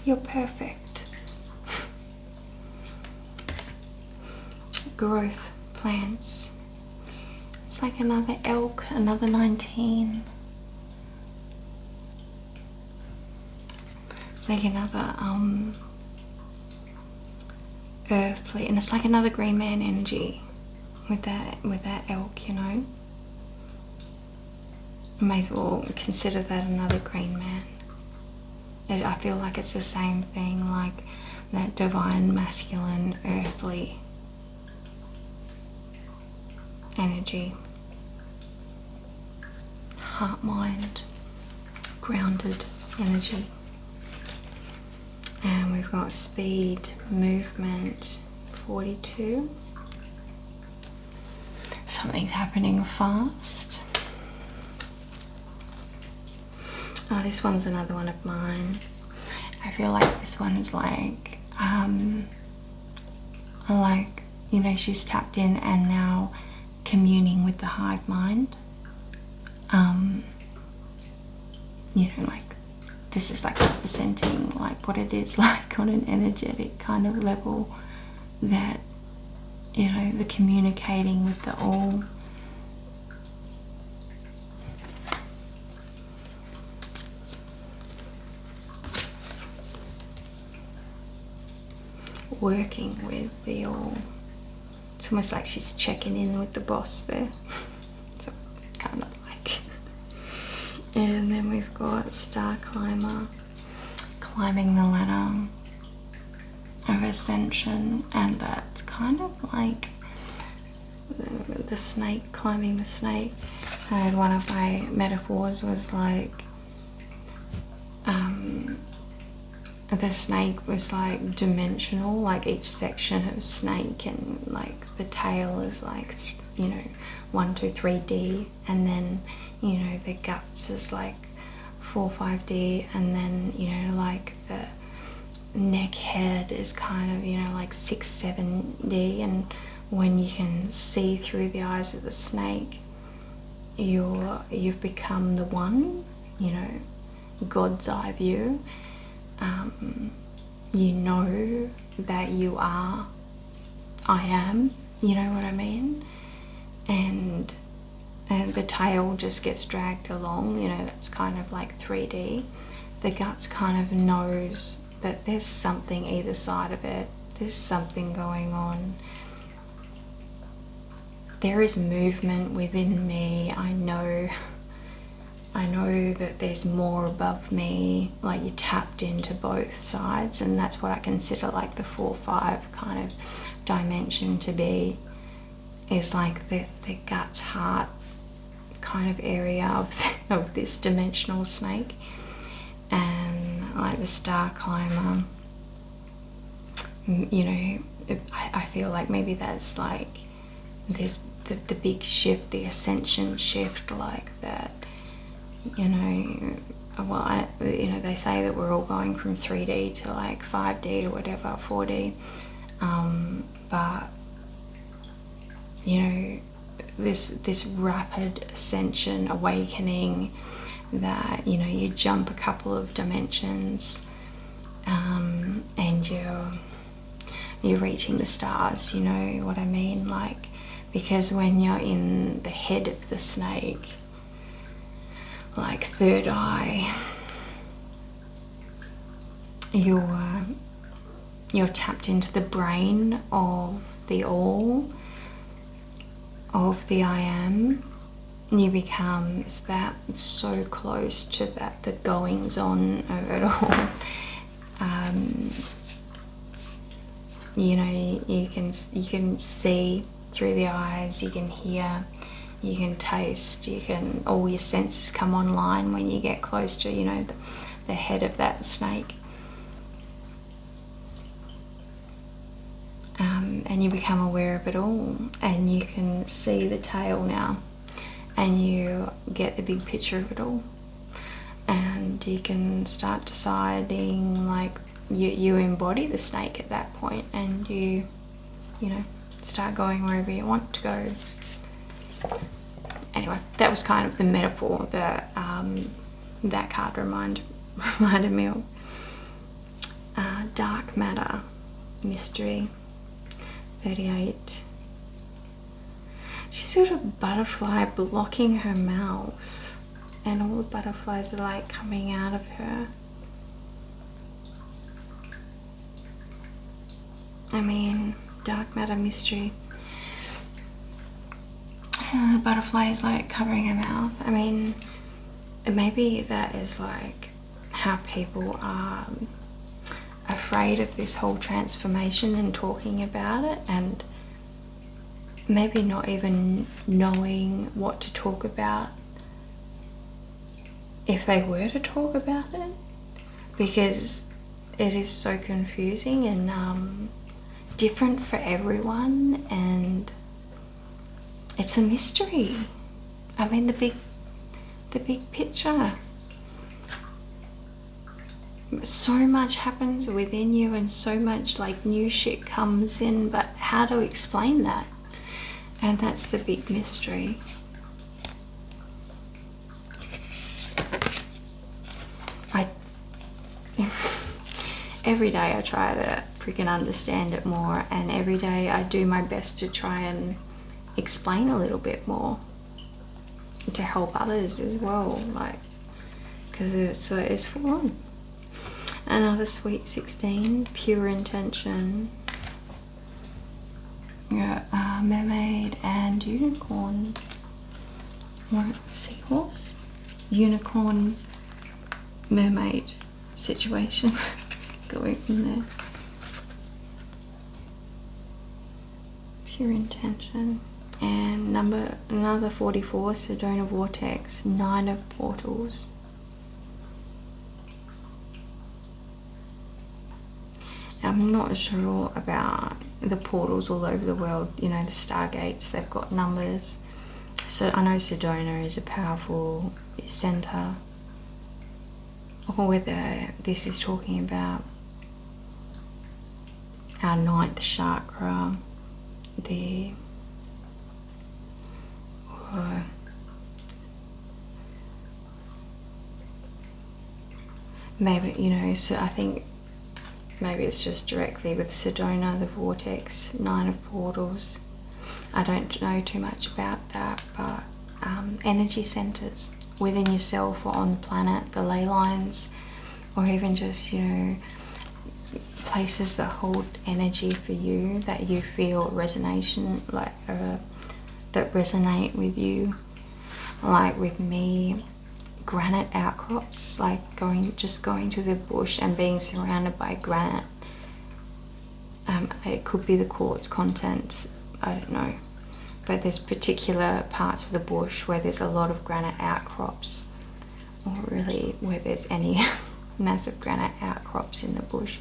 A: You're perfect. Growth plants. It's like another elk, another 19. It's like another earthly, and it's like another green man energy with that elk, you know. May as well consider that another green man. I feel like it's the same thing, like that divine masculine earthly energy. Heart, mind, grounded energy. And we've got speed, movement, 42. Something's happening fast. Oh, this one's another one of mine. I feel like this one is like, you know, she's tapped in and now communing with the hive mind. You know, like this is like representing like what it is like on an energetic kind of level, that, you know, the communicating with the all. Working with the all. It's almost like she's checking in with the boss there. So kind of like. And then we've got star climber, climbing the ladder of ascension, and that's kind of like the snake, climbing the snake. And one of my metaphors was like the snake was like dimensional, like each section of snake, and like the tail is like, you know, 1, 2, 3D, and then, you know, the guts is like 4, 5D, and then, you know, like the neck head is kind of, you know, like 6, 7D, and when you can see through the eyes of the snake, you've become the one, you know, God's eye view. You know that you are, I am, you know what I mean? And the tail just gets dragged along, you know, that's kind of like 3D. The guts kind of knows that there's something either side of it, there's something going on. There is movement within me. I know that there's more above me, like you tapped into both sides, and that's what I consider like the 4-5 kind of dimension to be, is like the guts, heart kind of area of this dimensional snake. And like the star climber, you know, I feel like maybe that's like this the big shift, the ascension shift, like that. You know, well, you know, they say that we're all going from 3D to like 5D or whatever, 4D, but you know, this rapid ascension, awakening, that, you know, you jump a couple of dimensions, and you're reaching the stars, you know what I mean? Like, because when you're in the head of the snake, like third eye, you're tapped into the brain of the all, of the I am. You become that so close to that, the goings on of it all. You know, you can see through the eyes, you can hear, you can taste, you can, all your senses come online when you get close to, you know, the head of that snake. and you become aware of it all, and you can see the tail now, and you get the big picture of it all, and you can start deciding, like, you embody the snake at that point, and you know, start going wherever you want to go. Anyway, that was kind of the metaphor that that card reminded me of. Dark matter, mystery, 38. She's got a butterfly blocking her mouth, and all the butterflies are like coming out of her. I mean, dark matter, mystery. The butterfly is like covering her mouth. I mean, maybe that is like how people are afraid of this whole transformation and talking about it, and maybe not even knowing what to talk about if they were to talk about it, because it is so confusing and different for everyone, and it's a mystery. I mean, the big picture. So much happens within you, and so much like new shit comes in, but how to explain that? And that's the big mystery. Every day I try to freaking understand it more, and every day I do my best to try and explain a little bit more to help others as well, like, because it's full on. Another sweet 16, pure intention. Yeah, mermaid and unicorn. What, seahorse? Unicorn, mermaid situation going from there. Pure intention. And another 44, Sedona vortex, 9 of portals. I'm not sure about the portals all over the world, you know, the stargates, they've got numbers. So I know Sedona is a powerful center, or whether this is talking about our 9th chakra, or maybe, you know, so I think maybe it's just directly with Sedona, the vortex, 9 of portals. I don't know too much about that, but energy centers within yourself or on the planet, the ley lines, or even just, you know, places that hold energy for you, that you feel resonation, like that resonate with you. Like with me, granite outcrops, like just going to the bush and being surrounded by granite. It could be the quartz content, I don't know, but there's particular parts of the bush where there's a lot of granite outcrops, or really where there's any massive granite outcrops in the bush.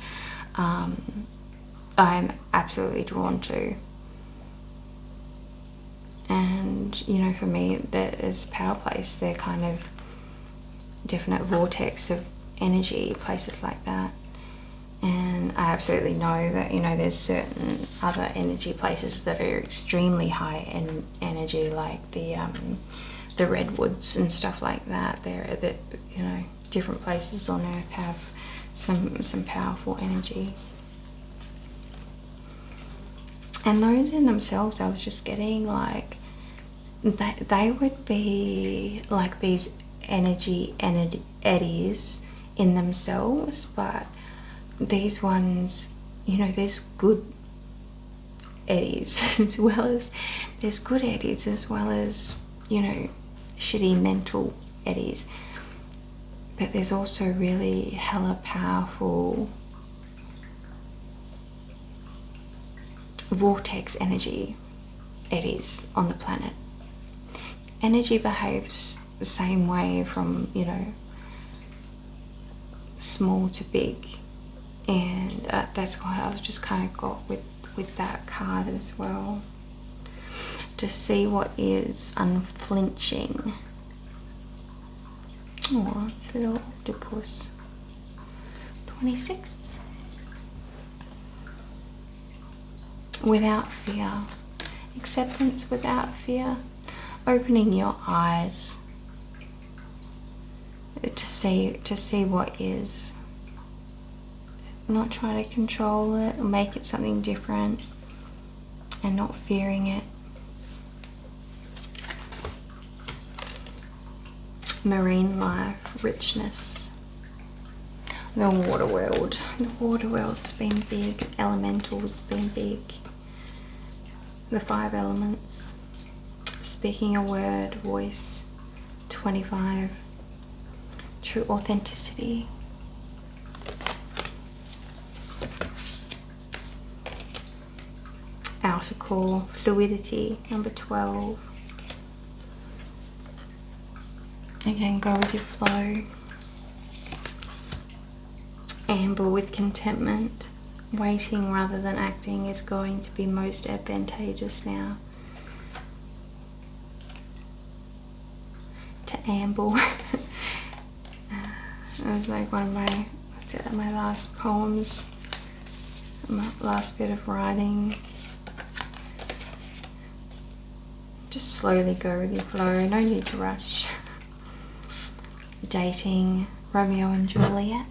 A: I'm absolutely drawn to. And, you know, for me, that is power place. They're kind of definite vortex of energy, places like that. And I absolutely know that, you know, there's certain other energy places that are extremely high in energy, like the redwoods and stuff like that. That, you know, different places on Earth have some powerful energy. And those in themselves, I was just getting like, they would be like these energy eddies in themselves, but these ones, you know, there's good eddies as well as, there's good eddies as well as, you know, shitty mental eddies. But there's also really hella powerful vortex energy eddies on the planet. Energy behaves the same way from, you know, small to big, and that's what I was just kind of got with with that card as well. To see what is unflinching. Oh, it's a little octopus. 26. Without fear. Acceptance without fear. Opening your eyes to see what is. Not trying to control it or make it something different, and not fearing it. Marine life, richness. The water world. The water world's been big. Elementals been big. The 5 elements. Speaking a word, voice. 25. True authenticity. Outer core, fluidity, number 12. Again, go with your flow. Amber with contentment. Waiting rather than acting is going to be most advantageous now. To amble. It was like one of my last poems, my last bit of writing. Just slowly go with your flow, no need to rush. Dating, Romeo and Juliet.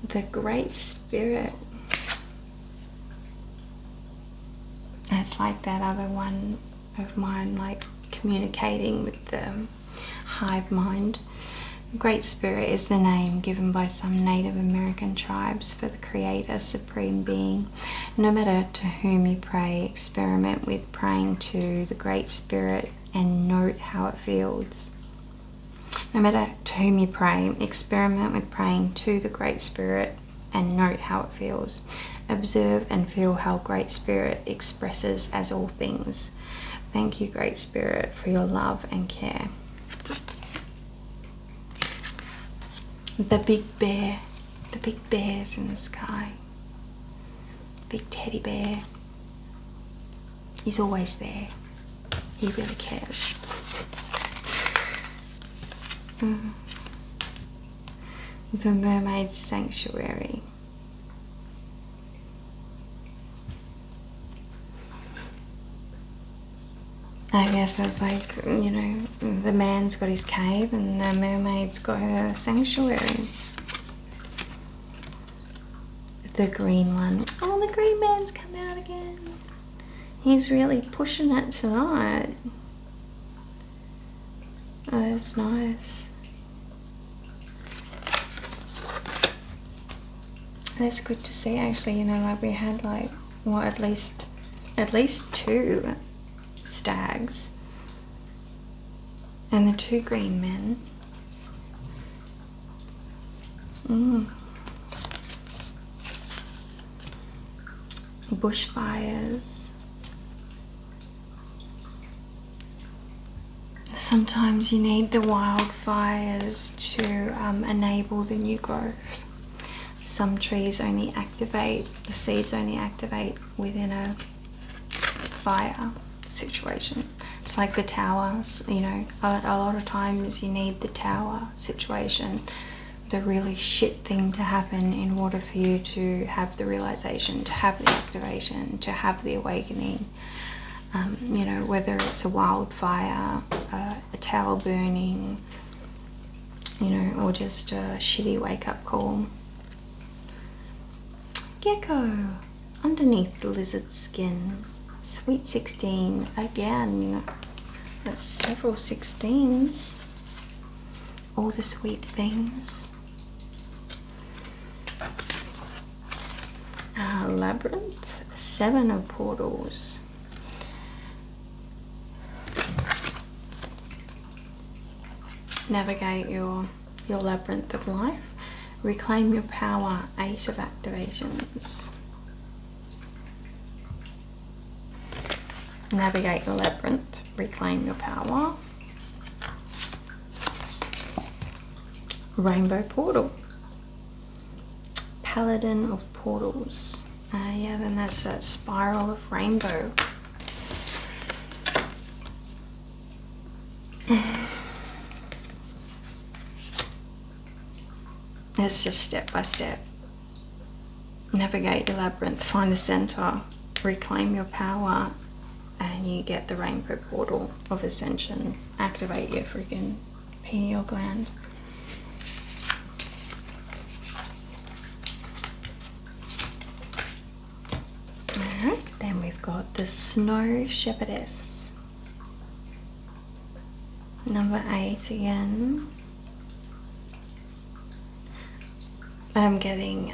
A: The Great Spirit. It's like that other one of mine, like communicating with the hive mind. Great Spirit is the name given by some Native American tribes for the Creator, Supreme Being. No matter to whom you pray, experiment with praying to the Great Spirit and note how it feels. No matter to whom you pray, experiment with praying to the Great Spirit and note how it feels. Observe and feel how Great Spirit expresses as all things. Thank you, Great Spirit, for your love and care. The big bear. The big bears in the sky. Big teddy bear. He's always there. He really cares. The mermaid's sanctuary. I guess it's like, you know, the man's got his cave and the mermaid's got her sanctuary. The green one. Oh, the green man's come out again. He's really pushing it tonight. Oh, that's nice. That's good to see, actually. You know, like we had like, what, at least 2 stags and the 2 green men. Bushfires. Sometimes you need the wildfires to enable the new growth. Some trees only activate, the seeds only activate within a fire situation. It's like the towers, you know, a lot of times you need the tower situation, the really shit thing to happen in order for you to have the realization, to have the activation, to have the awakening. You know, whether it's a wildfire, a tower burning, you know, or just a shitty wake-up call. Gecko, underneath the lizard skin. Sweet 16, again, that's several 16s, all the sweet things. Labyrinth, 7 of portals. Navigate your labyrinth of life. Reclaim your power, 8 of activations. Navigate the labyrinth, reclaim your power. Rainbow portal. Paladin of Portals. Yeah, then that's that Spiral of Rainbow. It's just step by step. Navigate your labyrinth, find the center, reclaim your power, and you get the rainbow portal of ascension. Activate your freaking pineal gland. Alright, then we've got the Snow Shepherdess. Number 8 again. I'm getting,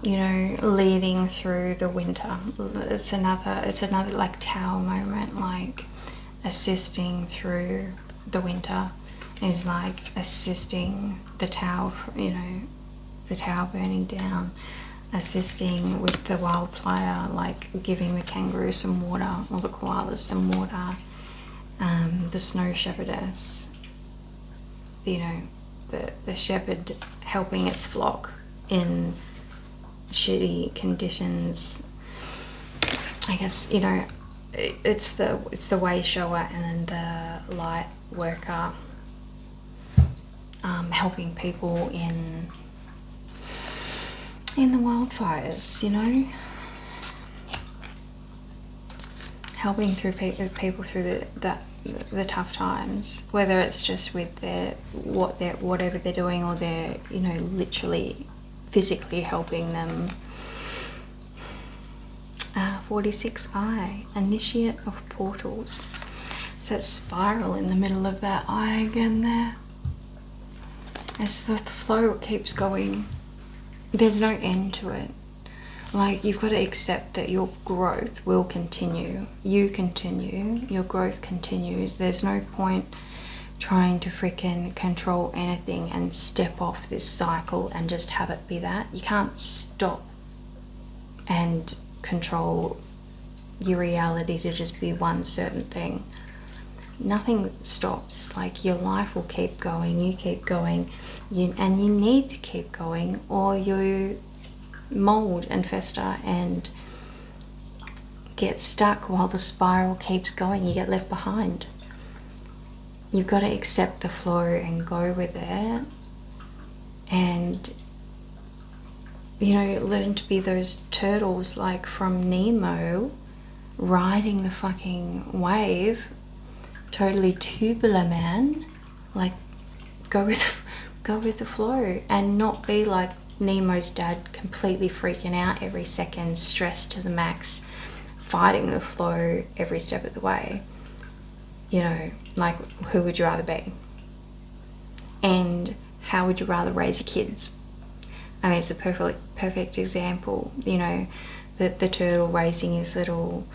A: you know, leading through the winter. It's another like tower moment, like assisting through the winter is like assisting the tower, you know, the tower burning down, assisting with the wildfire, like giving the kangaroo some water or the koalas some water. The Snow Shepherdess, you know, the shepherd helping its flock in shitty conditions. I guess, you know, it's the way shower and the light worker, helping people in the wildfires, you know, helping through people through the tough times, whether it's just with whatever they're doing, or they're, you know, literally physically helping them. 46 eye, Initiate of Portals. It's that spiral in the middle of that eye again there. As the flow keeps going, there's no end to it. Like, you've got to accept that your growth will continue. You continue, your growth continues. There's no point trying to freaking control anything and step off this cycle and just have it be that. You can't stop and control your reality to just be one certain thing. Nothing stops. Like, your life will keep going, you keep going, and you need to keep going, or you mold and fester and get stuck while the spiral keeps going. You get left behind. You've got to accept the flow and go with it, and, you know, learn to be those turtles like from Nemo, riding the fucking wave, totally tubular, man. Like, go with the flow, and not be like Nemo's dad, completely freaking out every second, stressed to the max, fighting the flow every step of the way. You know, like, who would you rather be? And how would you rather raise your kids? I mean, it's a perfect example, you know, the turtle raising his little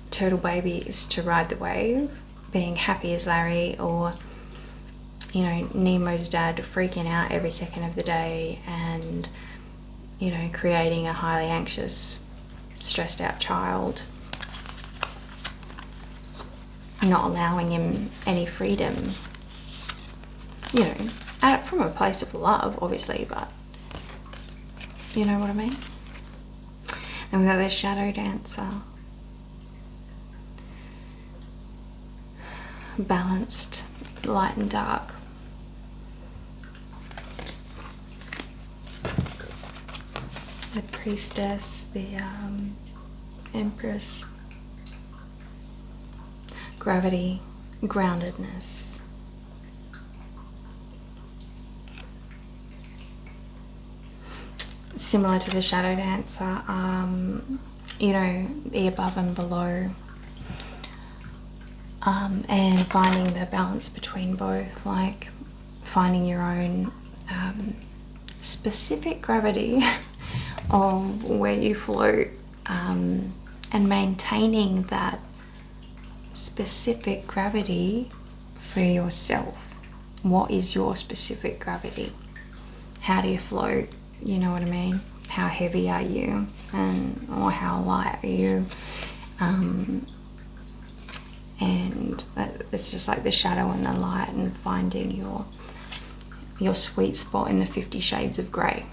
A: turtle babies to ride the wave, being happy as Larry, or, you know, Nemo's dad freaking out every second of the day and, you know, creating a highly anxious, stressed out child, not allowing him any freedom, you know, from a place of love, obviously, but you know what I mean? And we've got the Shadow Dancer. Balanced, light and dark. The Priestess, the Empress. Gravity, groundedness. Similar to the Shadow Dancer, you know, the above and below. And finding the balance between both, like finding your own specific gravity of where you float, and maintaining that specific gravity for yourself. What is your specific gravity? How do you float? You know what I mean? How heavy are you, or how light are you? And it's just like the shadow and the light, and finding your sweet spot in the 50 shades of grey.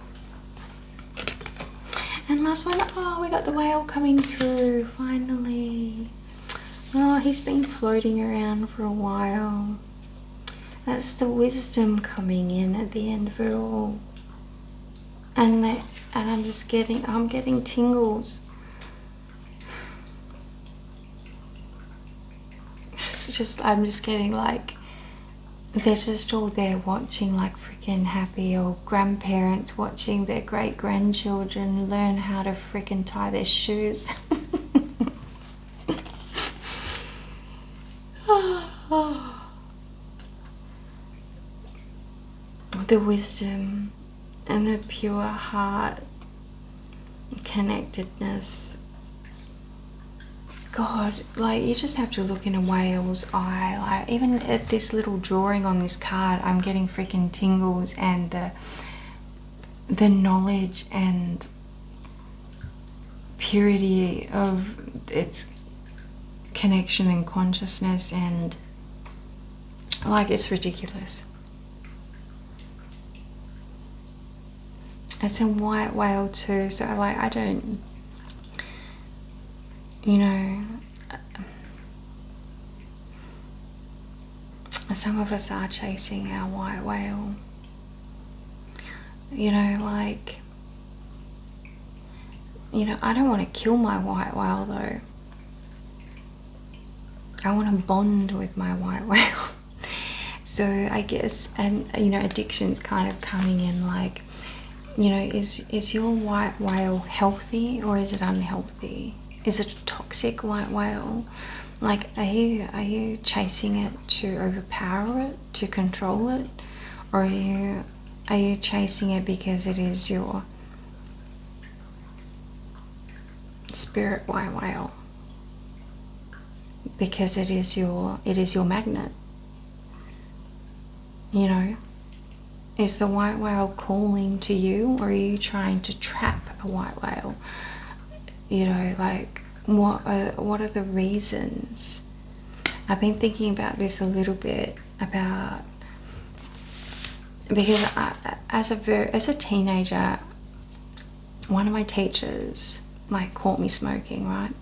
A: last one. Oh, we got the whale coming through finally. Oh, he's been floating around for a while. That's the wisdom coming in at the end of it all. And I'm getting tingles. I'm just getting like, they're just all there watching like freaking happy, or grandparents watching their great grandchildren learn how to freaking tie their shoes. The wisdom and the pure heart connectedness. God, like, you just have to look in a whale's eye. Like, even at this little drawing on this card, I'm getting freaking tingles, and the knowledge and purity of its connection and consciousness, and like, it's ridiculous. It's a white whale too, so like, I don't, you know, some of us are chasing our white whale, you know, like, you know, I don't want to kill my white whale though. I want to bond with my white whale. So I guess, and you know, addiction's kind of coming in, like, you know, is your white whale healthy or is it unhealthy? Is it a toxic white whale? Like, are you chasing it to overpower it, to control it, or are you chasing it because it is your spirit white whale? Because it is your magnet. You know, is the white whale calling to you, or are you trying to trap a white whale? You know, like, what are the reasons? I've been thinking about this a little bit, about, because as a teenager, one of my teachers like caught me smoking, right?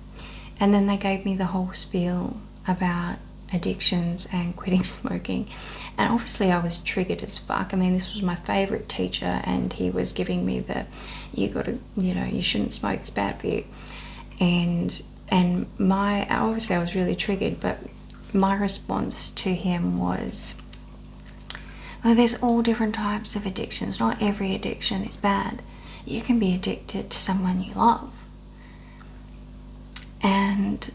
A: And then they gave me the whole spiel about addictions and quitting smoking, and obviously I was triggered as fuck. I mean, this was my favorite teacher, and he was giving me the, you gotta, you know, you shouldn't smoke, it's bad for you. And obviously I was really triggered, but my response to him was, well, there's all different types of addictions. Not every addiction is bad. You can be addicted to someone you love. And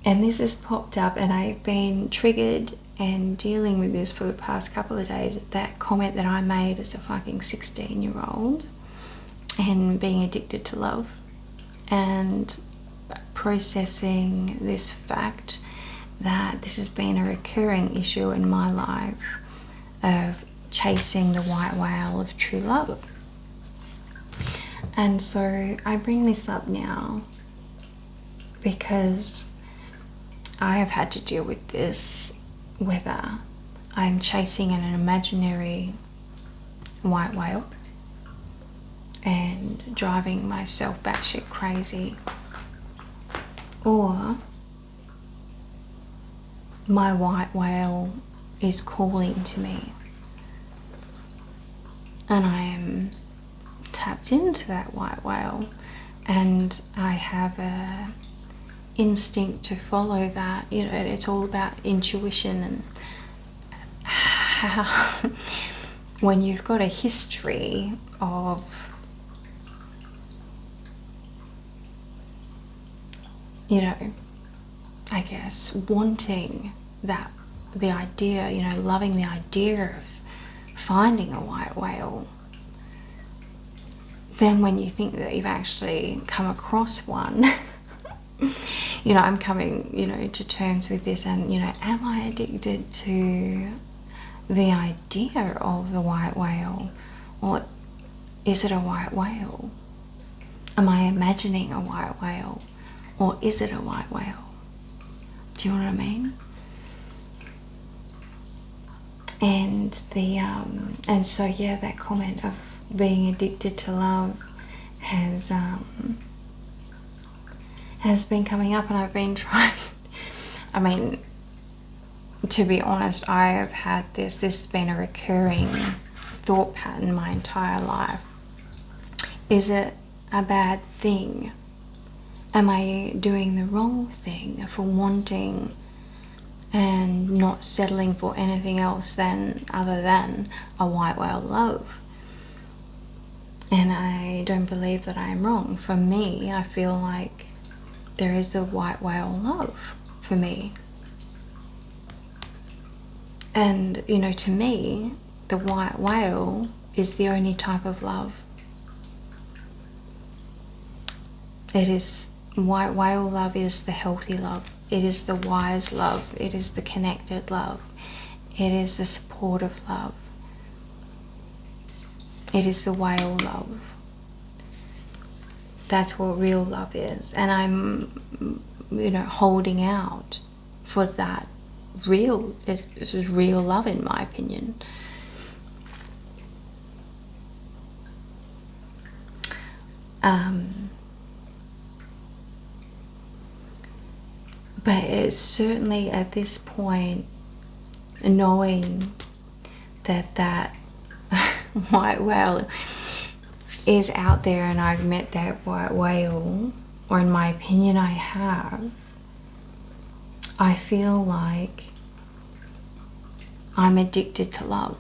A: and this has popped up, and I've been triggered and dealing with this for the past couple of days. That comment that I made as a fucking 16-year-old, and being addicted to love, and processing this fact that this has been a recurring issue in my life of chasing the white whale of true love. And so I bring this up now because I have had to deal with this, whether I'm chasing an imaginary white whale and driving myself batshit crazy, or my white whale is calling to me and I am tapped into that white whale, and I have a instinct to follow that. You know, it's all about intuition, and how when you've got a history of, you know, I guess wanting that, the idea, you know, loving the idea of finding a white whale, then when you think that you've actually come across one, you know, I'm coming, you know, to terms with this, and, you know, am I addicted to the idea of the white whale, or is it a white whale? Am I imagining a white whale, or is it a white whale? Do you know what I mean? And the and so yeah, that comment of being addicted to love has been coming up, and I've been trying. I mean, to be honest, I have had this has been a recurring thought pattern my entire life. Is it a bad thing? Am I doing the wrong thing for wanting and not settling for anything else other than a white whale love? And I don't believe that I am wrong. For me, I feel like there is a white whale love for me. And, you know, to me, the white whale is the only type of love. White whale love is the healthy love. It is the wise love. It is the connected love. It is the supportive love. It is the whale love. That's what real love is. And I'm, you know, holding out for that real love, in my opinion. But it's certainly at this point, knowing that white whale is out there, and I've met that white whale, or in my opinion I have, I feel like I'm addicted to love.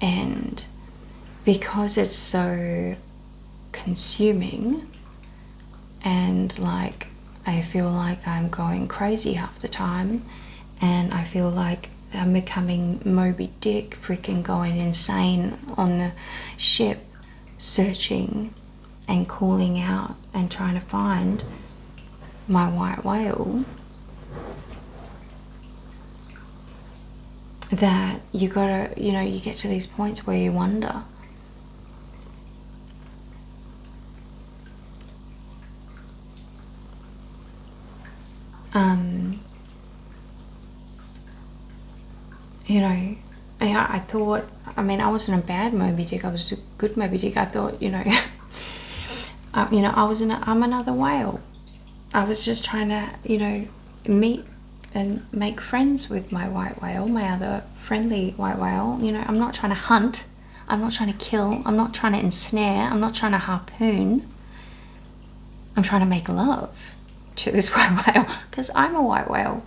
A: And because it's so consuming, and like I feel like I'm going crazy half the time, and I feel like I'm becoming Moby Dick, freaking going insane on the ship, searching and calling out and trying to find my white whale, that you gotta, you know, you get to these points where you wonder, you know, I thought, I mean, I wasn't a bad Moby Dick, I was a good Moby Dick. I thought, you know, you know, I'm another whale. I was just trying to, you know, meet and make friends with my white whale, my other friendly white whale. You know, I'm not trying to hunt, I'm not trying to kill, I'm not trying to ensnare, I'm not trying to harpoon. I'm trying to make love to this white whale, because I'm a white whale.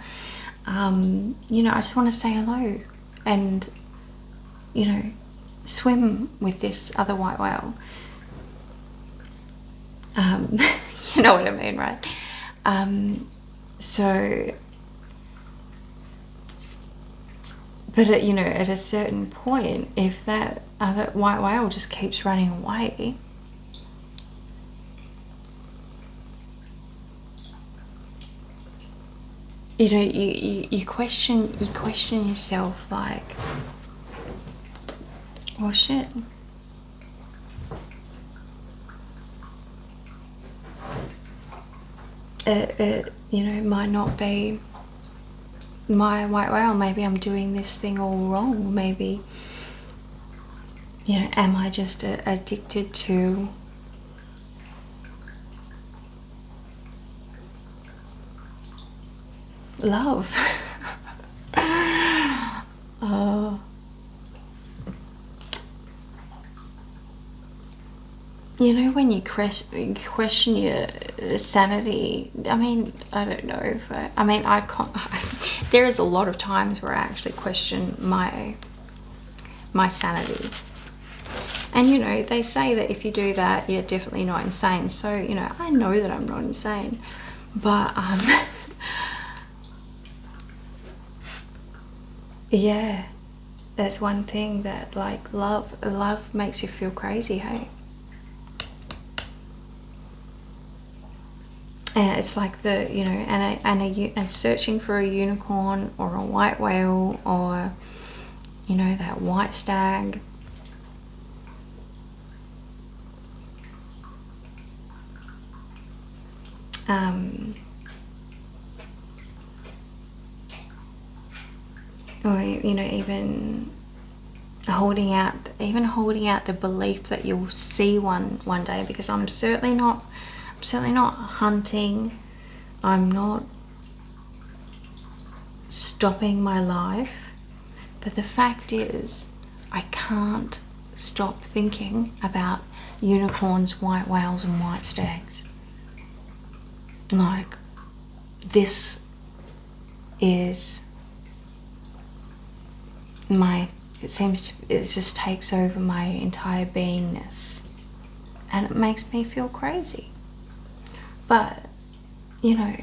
A: You know, I just want to say hello and, you know, swim with this other white whale. You know what I mean, right? So, but at, you know, at a certain point, if that other white whale just keeps running away, you know, you question yourself, like, well, shit, it you know, might not be my white whale. Maybe I'm doing this thing all wrong. Maybe, you know, am I just addicted to love? You know, when you question your sanity, I mean, I don't know if I mean, I can't. There is a lot of times where I actually question my sanity. And, you know, they say that if you do that, you're definitely not insane. So, you know, I know that I'm not insane. But, yeah, that's one thing that, like, love makes you feel crazy, hey? And it's like the, you know, and searching for a unicorn or a white whale, or, you know, that white stag. or you know, even holding out the belief that you'll see one day, because I'm certainly not hunting. I'm not stopping my life, but the fact is I can't stop thinking about unicorns, white whales and white stags. Like, this is it just takes over my entire beingness, and it makes me feel crazy. But you know,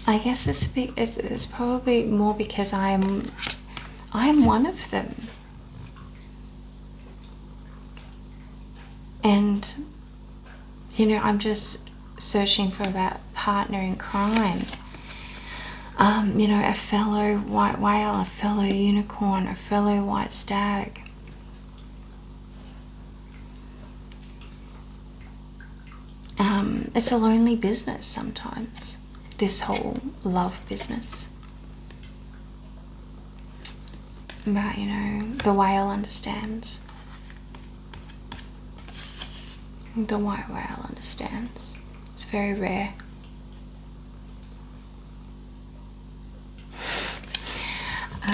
A: I guess it's probably more because I'm one of them, and you know, I'm just searching for that partner in crime. You know, a fellow white whale, a fellow unicorn, a fellow white stag. It's a lonely business sometimes, this whole love business. But you know, the whale understands. The white whale understands. It's very rare.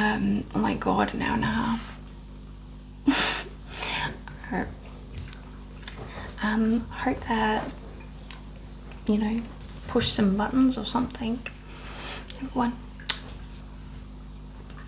A: Oh my god, an hour and a half. Hope that, you know, push some buttons or something. Everyone.